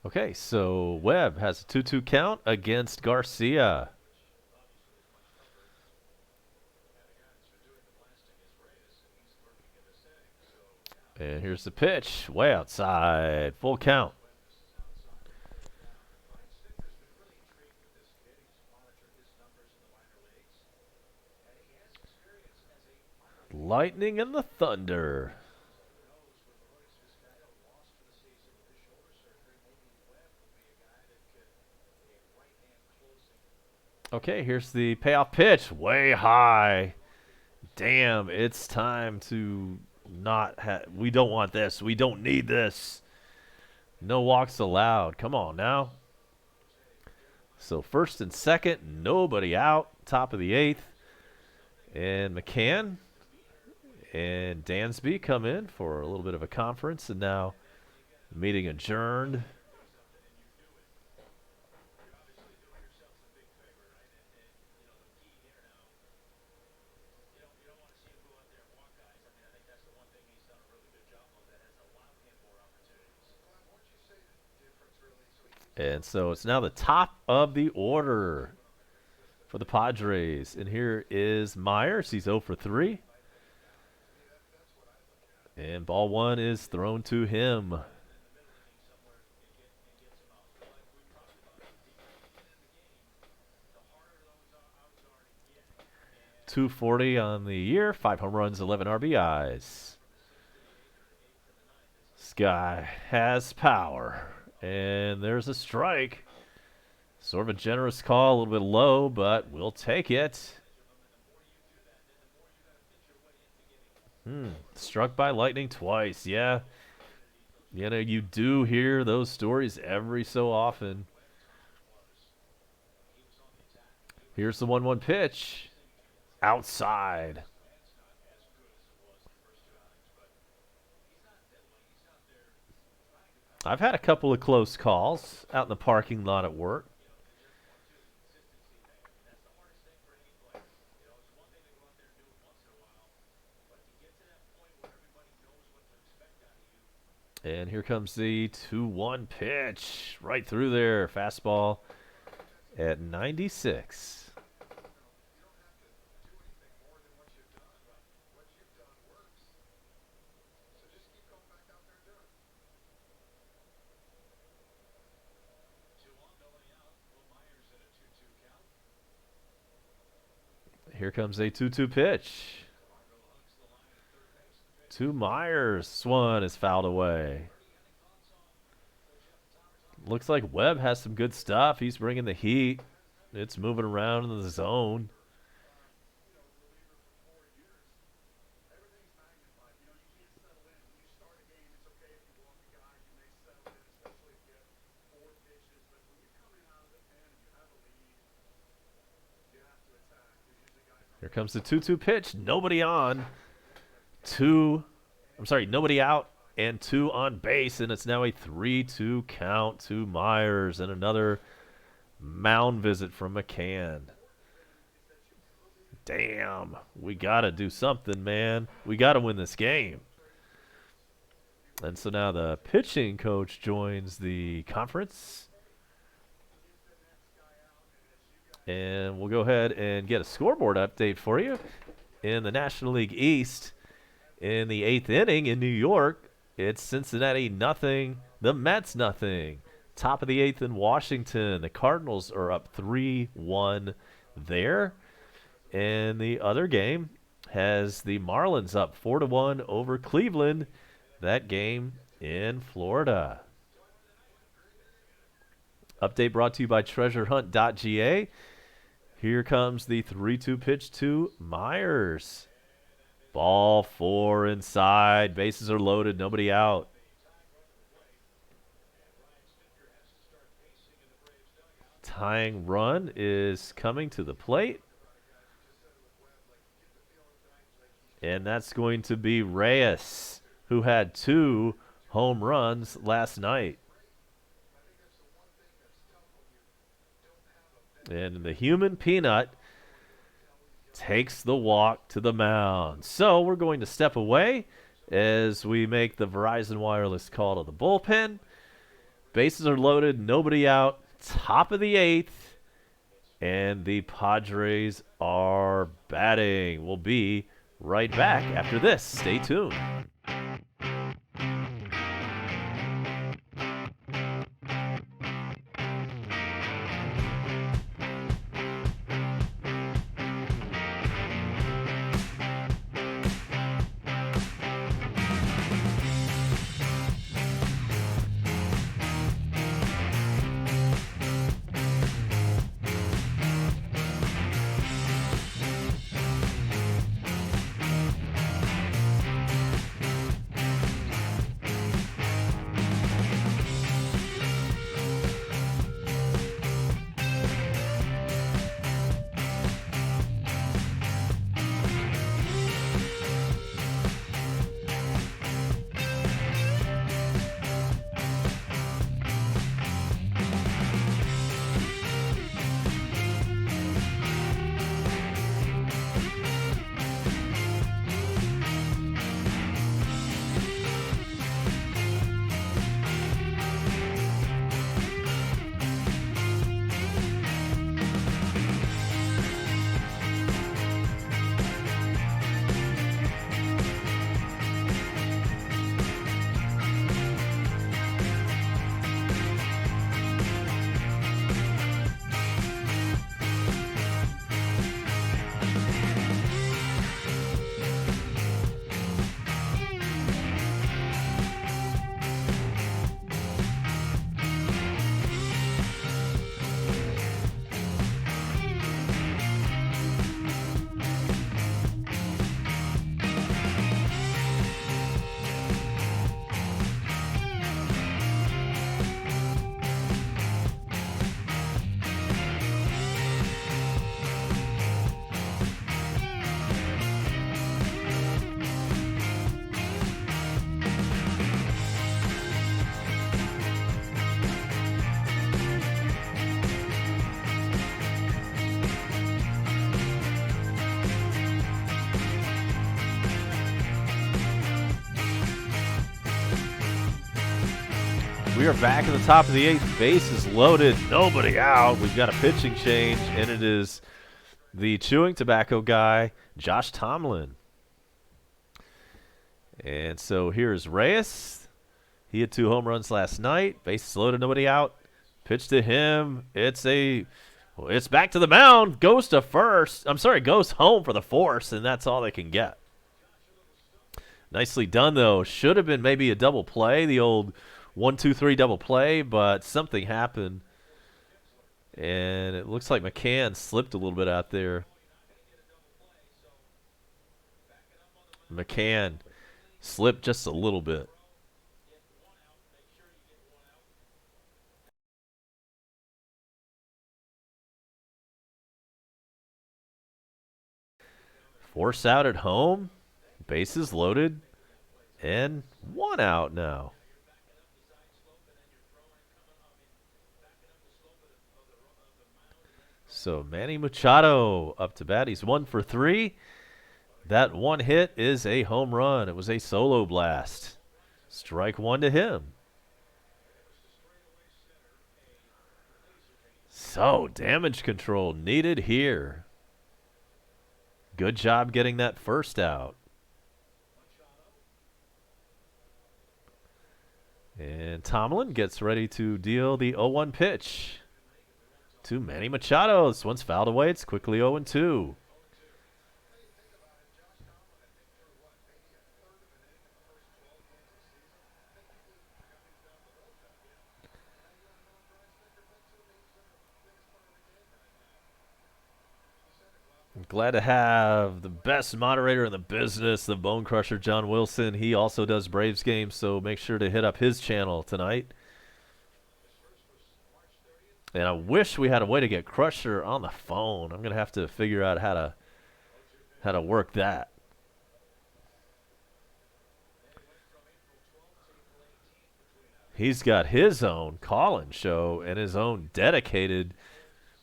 Okay, so Webb has a 2-2 count against Garcia. And here's the pitch, way outside, full count. Lightning and the Thunder. Okay, here's the payoff pitch, way high. Damn, it's time to not have. We don't want this. We don't need this. No walks allowed. Come on now. So first and second, nobody out. Top of the 8th. And McCann and Dansby come in for a little bit of a conference. And now meeting adjourned. And so it's now the top of the order for the Padres. And here is Myers. He's 0 for 3. And ball 1 is thrown to him. .240 on the year, 5 home runs, 11 RBIs. This guy has power. And there's a strike. Sort of a generous call, a little bit low, but we'll take it. Struck by lightning twice, yeah. You know, you do hear those stories every so often. Here's the 1-1 pitch. Outside. I've had a couple of close calls out in the parking lot at work. And here comes the 2-1 pitch. Right through there. Fastball at 96. Here comes a 2-2 pitch. To Myers. Swan is fouled away. Looks like Webb has some good stuff. He's bringing the heat. It's moving around in the zone. Here comes the 2-2 pitch. Nobody on. Nobody out and 2 on base, and it's now a 3-2 count to Myers and another mound visit from McCann. Damn, we got to do something, man. We got to win this game. And so now the pitching coach joins the conference. And we'll go ahead and get a scoreboard update for you. In the National League East, in the 8th inning in New York, it's Cincinnati nothing, the Mets nothing. Top of the 8th in Washington, the Cardinals are up 3-1 there. And the other game has the Marlins up 4-1 over Cleveland. That game in Florida. Update brought to you by treasurehunt.ga. Here comes the 3-2 pitch to Myers. Ball 4 inside. Bases are loaded. Nobody out. Tying run is coming to the plate. And that's going to be Reyes, who had 2 home runs last night. And the human peanut takes the walk to the mound. So we're going to step away as we make the Verizon Wireless call to the bullpen. Bases are loaded, nobody out, top of the 8th, and the Padres are batting. We'll be right back after this. Stay tuned. We are back at the top of the 8th. Bases loaded. Nobody out. We've got a pitching change, and it is the chewing tobacco guy, Josh Tomlin. And so here's Reyes. He had 2 home runs last night. Bases loaded. Nobody out. Pitch to him. It's back to the mound. Goes to first. I'm sorry, goes home for the force, and that's all they can get. Nicely done, though. Should have been maybe a double play, the old 1-2-3 double play, but something happened. And it looks like McCann slipped a little bit out there. McCann slipped just a little bit. Force out at home. Bases loaded. And 1 out now. So Manny Machado up to bat. He's 1 for 3. That 1 hit is a home run. It was a solo blast. Strike 1 to him. So, damage control needed here. Good job getting that first out. And Tomlin gets ready to deal the 0-1 pitch to Manny Machado. This one's fouled away. It's quickly 0-2. I'm glad to have the best moderator in the business, the Bone Crusher, John Wilson. He also does Braves games, so make sure to hit up his channel tonight. And I wish we had a way to get Crusher on the phone. I'm going to have to figure out how to work that. He's got his own call-in show and his own dedicated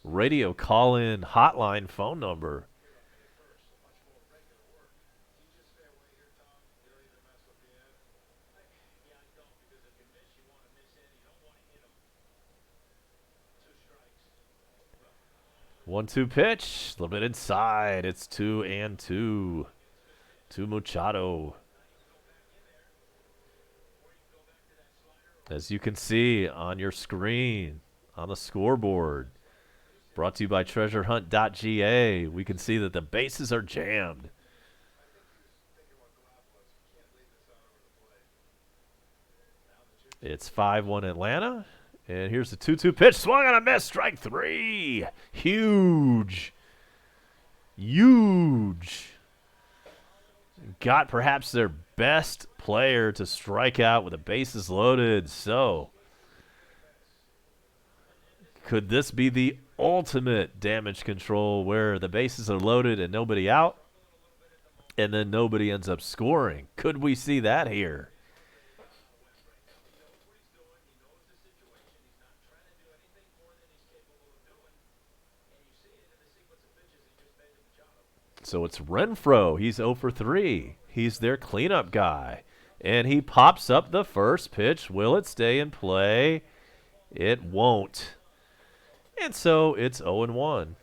radio call-in hotline phone number. One-two pitch, a little bit inside. It's 2-2 to Machado. As you can see on your screen, on the scoreboard, brought to you by treasurehunt.ga, we can see that the bases are jammed. It's 5-1 Atlanta. And here's the 2-2 pitch. Swung on a miss. Strike three. Huge. Huge. Got perhaps their best player to strike out with the bases loaded. So, could this be the ultimate damage control where the bases are loaded and nobody out? And then nobody ends up scoring. Could we see that here? So it's Renfroe. He's 0 for 3. He's their cleanup guy. And he pops up the first pitch. Will it stay in play? It won't. And so it's 0-1.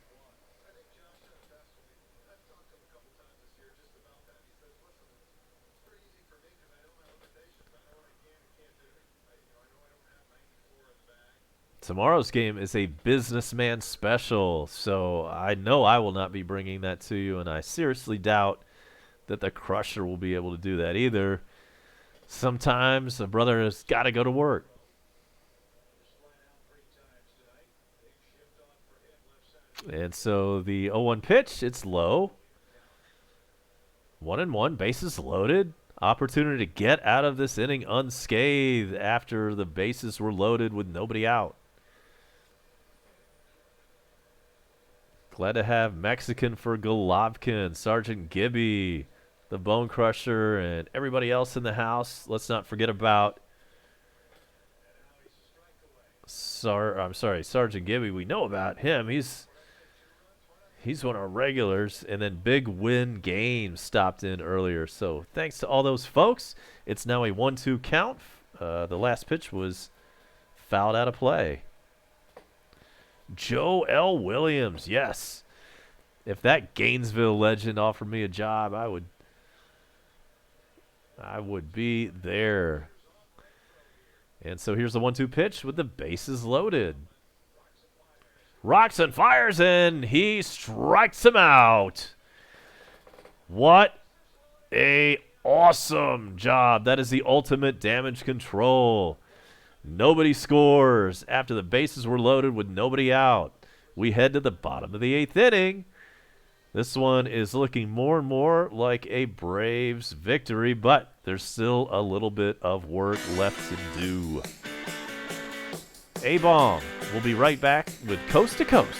Tomorrow's game is a businessman special, so I know I will not be bringing that to you, and I seriously doubt that the Crusher will be able to do that either. Sometimes a brother has got to go to work. And so the 0-1 pitch, it's low. 1-1, bases loaded. Opportunity to get out of this inning unscathed after the bases were loaded with nobody out. Glad to have Mexican for Golovkin, Sergeant Gibby, the Bone Crusher, and everybody else in the house. Let's not forget about Sergeant Gibby. We know about him. He's one of our regulars. And then Big Win Games stopped in earlier. So thanks to all those folks. It's now a 1-2 count. The last pitch was fouled out of play. Joe L. Williams, yes. If that Gainesville legend offered me a job, I would be there. And so here's the 1-2 pitch with the bases loaded. Rocks and fires, and he strikes him out. What a awesome job. That is the ultimate damage control. Nobody scores after the bases were loaded with nobody out. We head to the bottom of the 8th inning. This one is looking more and more like a Braves victory, but there's still a little bit of work left to do. A-Bomb. We'll be right back with Coast to Coast.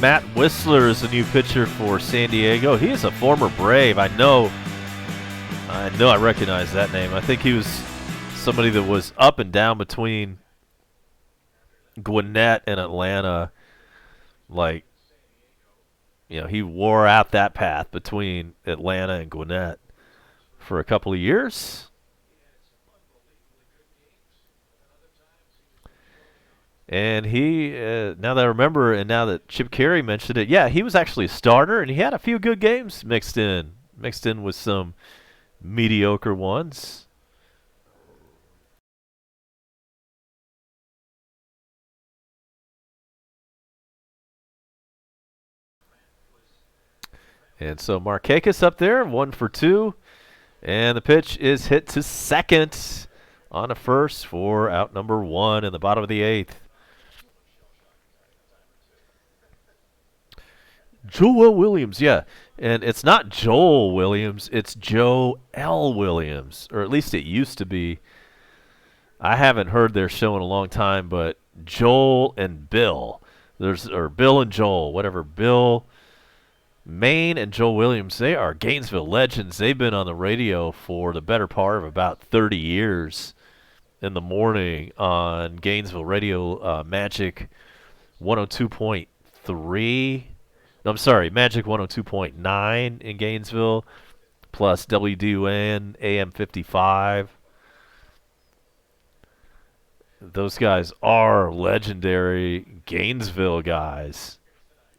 Matt Whistler is a new pitcher for San Diego. He is a former Brave. I know I recognize that name. I think he was somebody that was up and down between Gwinnett and Atlanta. Like, he wore out that path between Atlanta and Gwinnett for a couple of years. And he, now that I remember, and now that Chip Carey mentioned it, yeah, he was actually a starter, and he had a few good games mixed in with some mediocre ones. And so Markakis up there, 1 for 2. And the pitch is hit to second on a first for out number 1 in the bottom of the 8th. Joel Williams, yeah. And it's not Joel Williams, it's Joe L. Williams. Or at least it used to be. I haven't heard their show in a long time, but Joel and Bill. Or Bill and Joel, whatever. Bill Maine and Joel Williams, they are Gainesville legends. They've been on the radio for the better part of about 30 years in the morning on Gainesville radio, Magic 102.3. No, I'm sorry, Magic 102.9 in Gainesville, plus WDUN AM 55. Those guys are legendary Gainesville guys.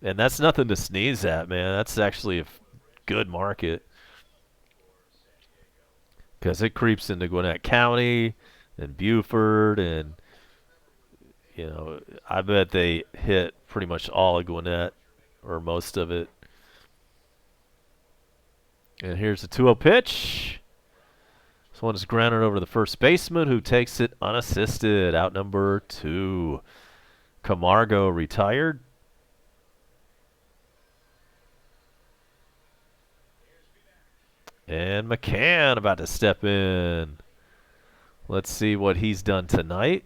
And that's nothing to sneeze at, man. That's actually a good market. Because it creeps into Gwinnett County and Beaufort, and, I bet they hit pretty much all of Gwinnett, or most of it. And here's the 2-0 pitch. This one is grounded over to the first baseman, who takes it unassisted. Out number 2. Camargo retired. And McCann about to step in. Let's see what he's done tonight.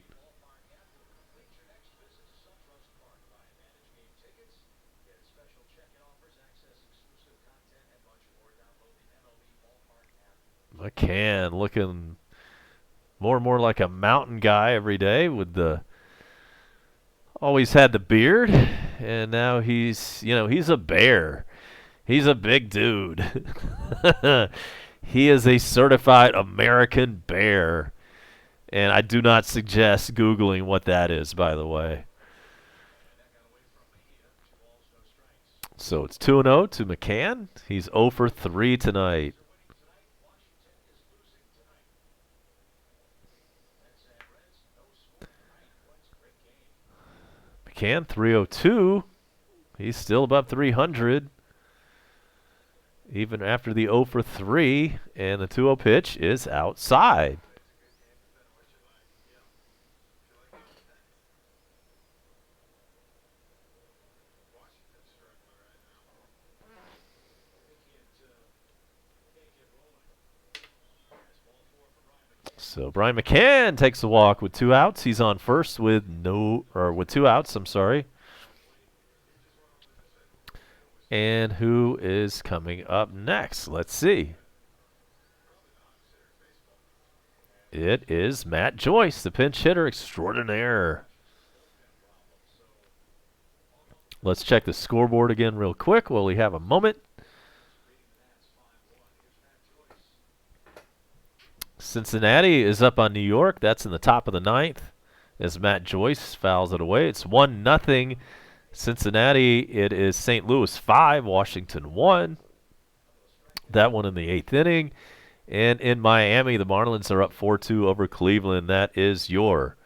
McCann looking more and more like a mountain guy every day with always had the beard, and now he's a bear. He's a big dude. He is a certified American bear. And I do not suggest Googling what that is, by the way. So it's 2-0 to McCann. He's 0 for 3 tonight. McCann, 302. He's still above 300. Even after the 0 for 3, and the 2-0 pitch is outside. So Brian McCann takes the walk with 2 outs. He's on first with 2 outs, I'm sorry. And who is coming up next? Let's see. It is Matt Joyce, the pinch hitter extraordinaire. Let's check the scoreboard again real quick while we have a moment. Cincinnati is up on New York. That's in the top of the 9th as Matt Joyce fouls it away. It's 1-0 Cincinnati. It is St. Louis 5, Washington 1. That one in the 8th inning. And in Miami, the Marlins are up 4-2 over Cleveland. That is your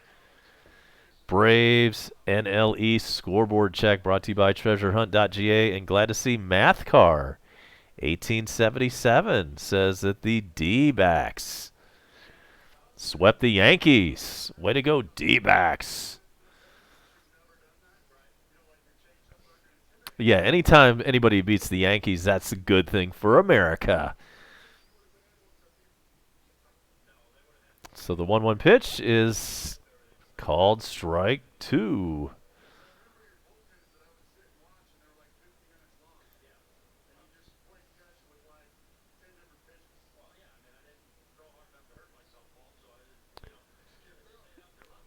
Braves NL East scoreboard check, brought to you by TreasureHunt.ga. And glad to see Mathcar 1877 says that the D-backs swept the Yankees. Way to go, D-backs. Yeah, anytime anybody beats the Yankees, that's a good thing for America. So the 1-1 pitch is called strike 2.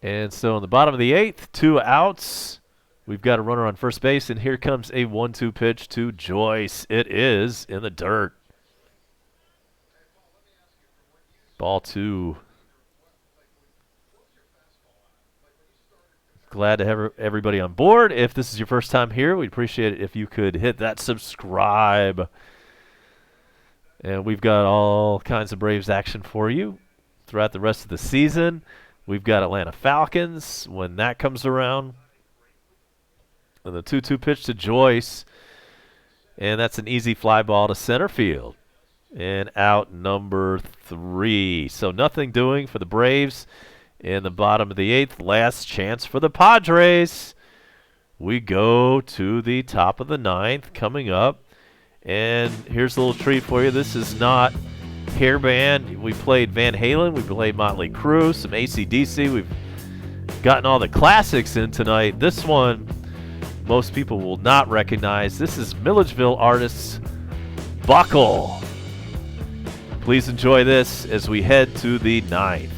And so in the bottom of the 8th, 2 outs. We've got a runner on first base, and here comes a 1-2 pitch to Joyce. It is in the dirt. Ball 2. Glad to have everybody on board. If this is your first time here, we'd appreciate it if you could hit that subscribe. And we've got all kinds of Braves action for you throughout the rest of the season. We've got Atlanta Falcons when that comes around. And the 2-2 pitch to Joyce. And that's an easy fly ball to center field. And out number 3. So nothing doing for the Braves. In the bottom of the 8th, last chance for the Padres. We go to the top of the 9th coming up. And here's a little treat for you. This is not hair band. We played Van Halen. We played Motley Crue, some AC/DC. We've gotten all the classics in tonight. This one, most people will not recognize. This is Milledgeville artists Buckle. Please enjoy this as we head to the 9th.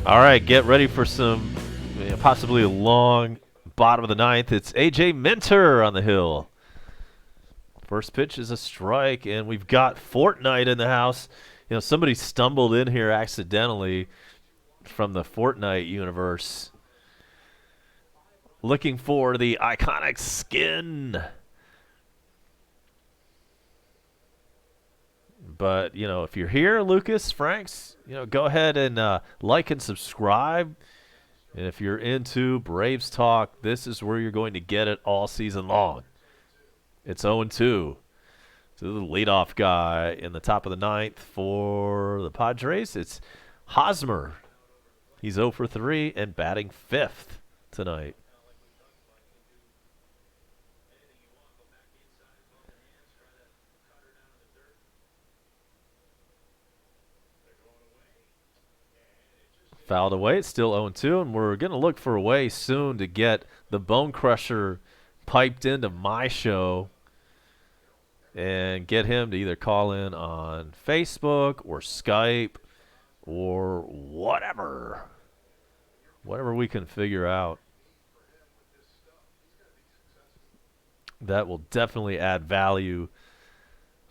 All right, get ready for some possibly a long bottom of the 9th. It's A.J. Minter on the hill. First pitch is a strike, and we've got Fortnite in the house. You know, somebody stumbled in here accidentally from the Fortnite universe looking for the iconic skin. But, you know, if you're here, Lucas, Franks, you know, go ahead and like and subscribe. And if you're into Braves talk, this is where you're going to get it all season long. It's 0-2 to the leadoff guy in the top of the 9th for the Padres. It's Hosmer. He's 0 for 3 and batting 5th tonight. Fouled away. It's still 0-2, and we're going to look for a way soon to get the Bone Crusher piped into my show and get him to either call in on Facebook or Skype or whatever we can figure out. That will definitely add value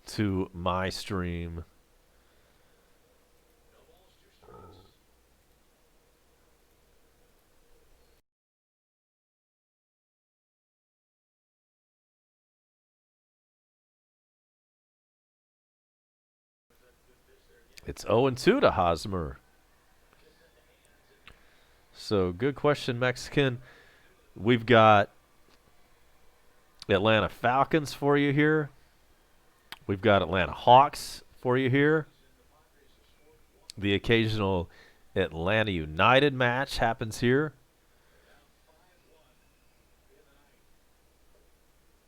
to my stream. It's 0-2 to Hosmer. So, good question, Mexican. We've got Atlanta Falcons for you here. We've got Atlanta Hawks for you here. The occasional Atlanta United match happens here.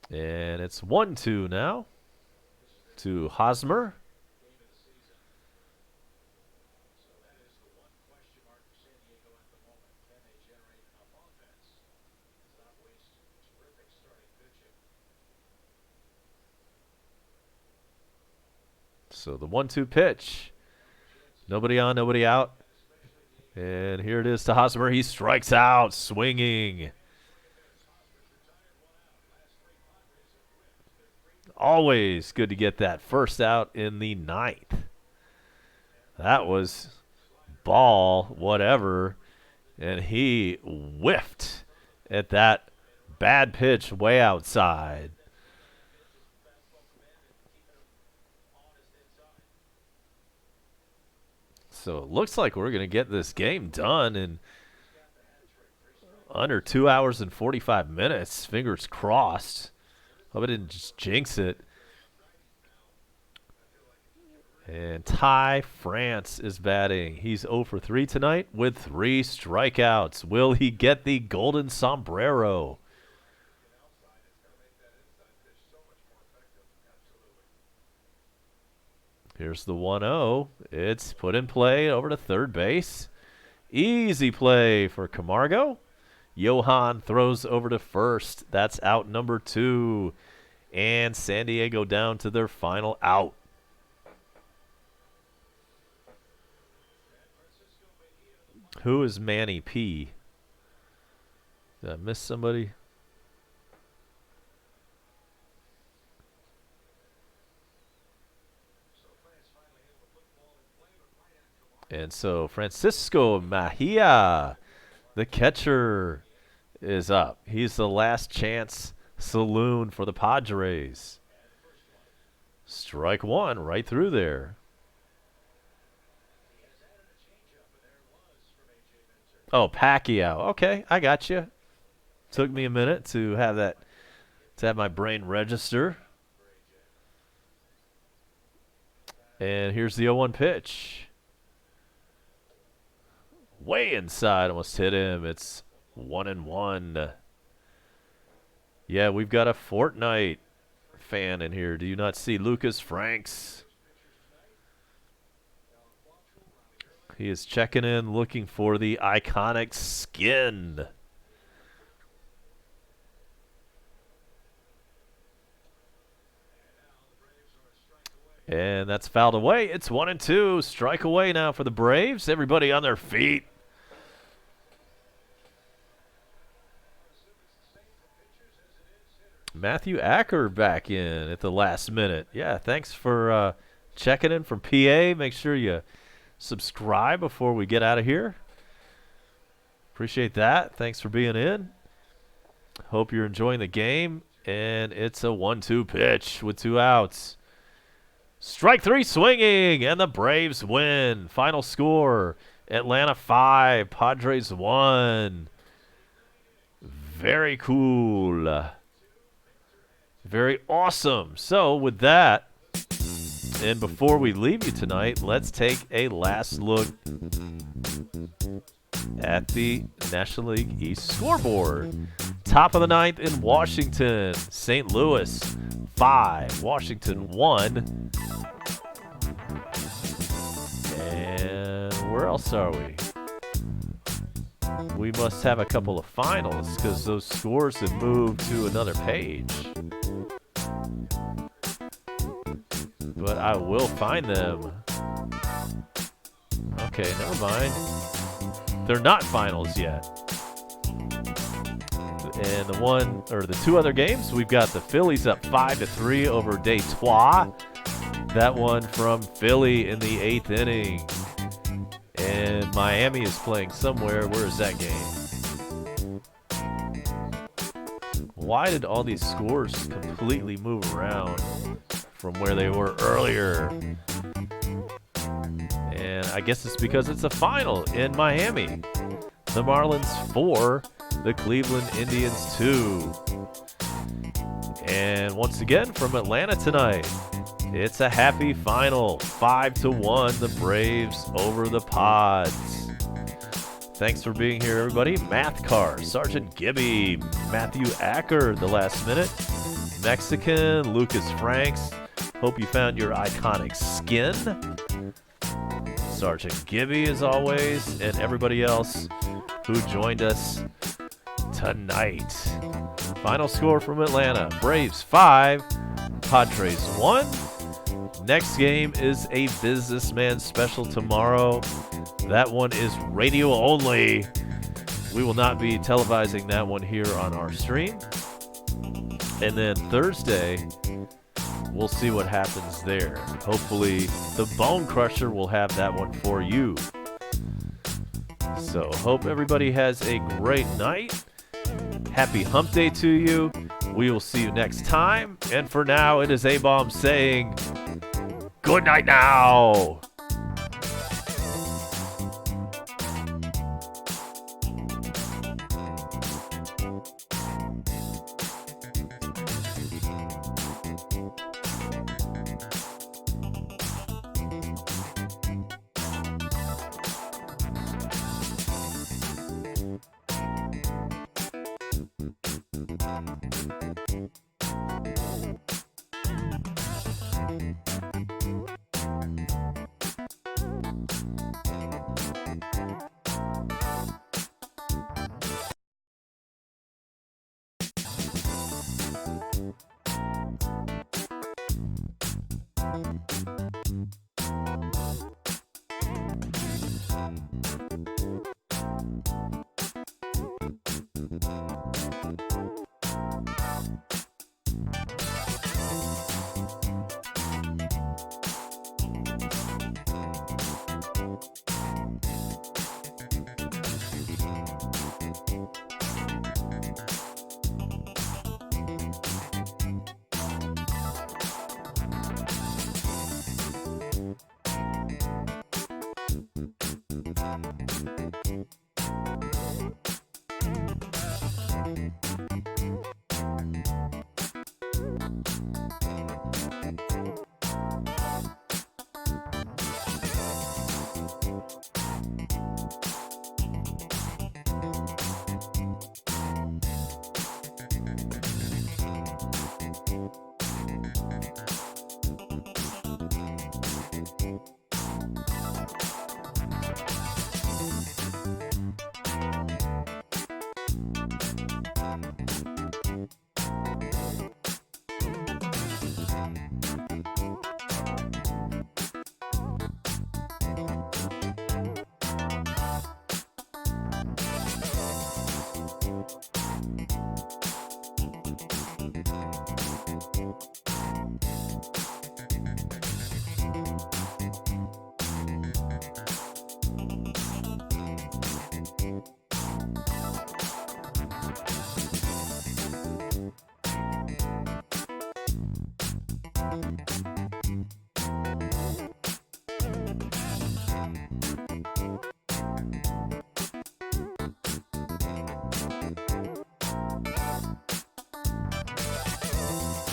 And it's 1-2 now to Hosmer. So the 1-2 pitch. Nobody on, nobody out. And here it is to Hosmer. He strikes out, swinging. Always good to get that first out in the ninth. That was ball, whatever. And he whiffed at that bad pitch way outside. So it looks like we're going to get this game done in under 2 hours and 45 minutes. Fingers crossed. Hope I didn't just jinx it. And Ty France is batting. He's 0 for 3 tonight with 3 strikeouts. Will he get the golden sombrero? Here's the 1-0. It's put in play over to third base. Easy play for Camargo. Johan throws over to first. That's out number 2. And San Diego down to their final out. Who is Manny P? Did I miss somebody? And so Francisco Mejia, the catcher, is up. He's the last chance saloon for the Padres. Strike one right through there. Oh, Pacquiao. Okay, I got you. Took me a minute to have my brain register. And here's the 0-1 pitch. Way inside, almost hit him. It's 1-1. Yeah, we've got a Fortnite fan in here. Do you not see Lucas Franks? He is checking in, looking for the iconic skin. And that's fouled away. It's 1-2. Strike away now for the Braves. Everybody on their feet. Matthew Acker back in at the last minute. Yeah, thanks for checking in from PA. Make sure you subscribe before we get out of here. Appreciate that. Thanks for being in. Hope you're enjoying the game. And it's a 1-2 pitch with 2 outs. Strike 3 swinging, and the Braves win. Final score, Atlanta 5, Padres 1. Very cool. Very awesome. So with that, and before we leave you tonight, let's take a last look at the National League East scoreboard. Top of the ninth in Washington, St. Louis 5, Washington 1. And where else are we? We must have a couple of finals because those scores have moved to another page. But I will find them. Okay, never mind. They're not finals yet. And the 2 other games, we've got the Phillies up 5-3 over Detroit. That one from Philly in the 8th inning. And Miami is playing somewhere. Where is that game? Why did all these scores completely move around from where they were earlier? I guess it's because it's a final in Miami. The Marlins 4, the Cleveland Indians 2. And once again from Atlanta tonight, it's a happy final. 5-1, the Braves over the Pods. Thanks for being here, everybody. Math Car, Sergeant Gibby, Matthew Acker, the last minute, Mexican, Lucas Franks. Hope you found your iconic skin. Sergeant Gibby, as always, and everybody else who joined us tonight. Final score from Atlanta, Braves 5, Padres 1. Next game is a businessman special tomorrow. That one is radio only. We will not be televising that one here on our stream. And then Thursday, we'll see what happens there. Hopefully, the Bone Crusher will have that one for you. So, hope everybody has a great night. Happy Hump Day to you. We will see you next time. And for now, it is A-Bomb saying, good night now.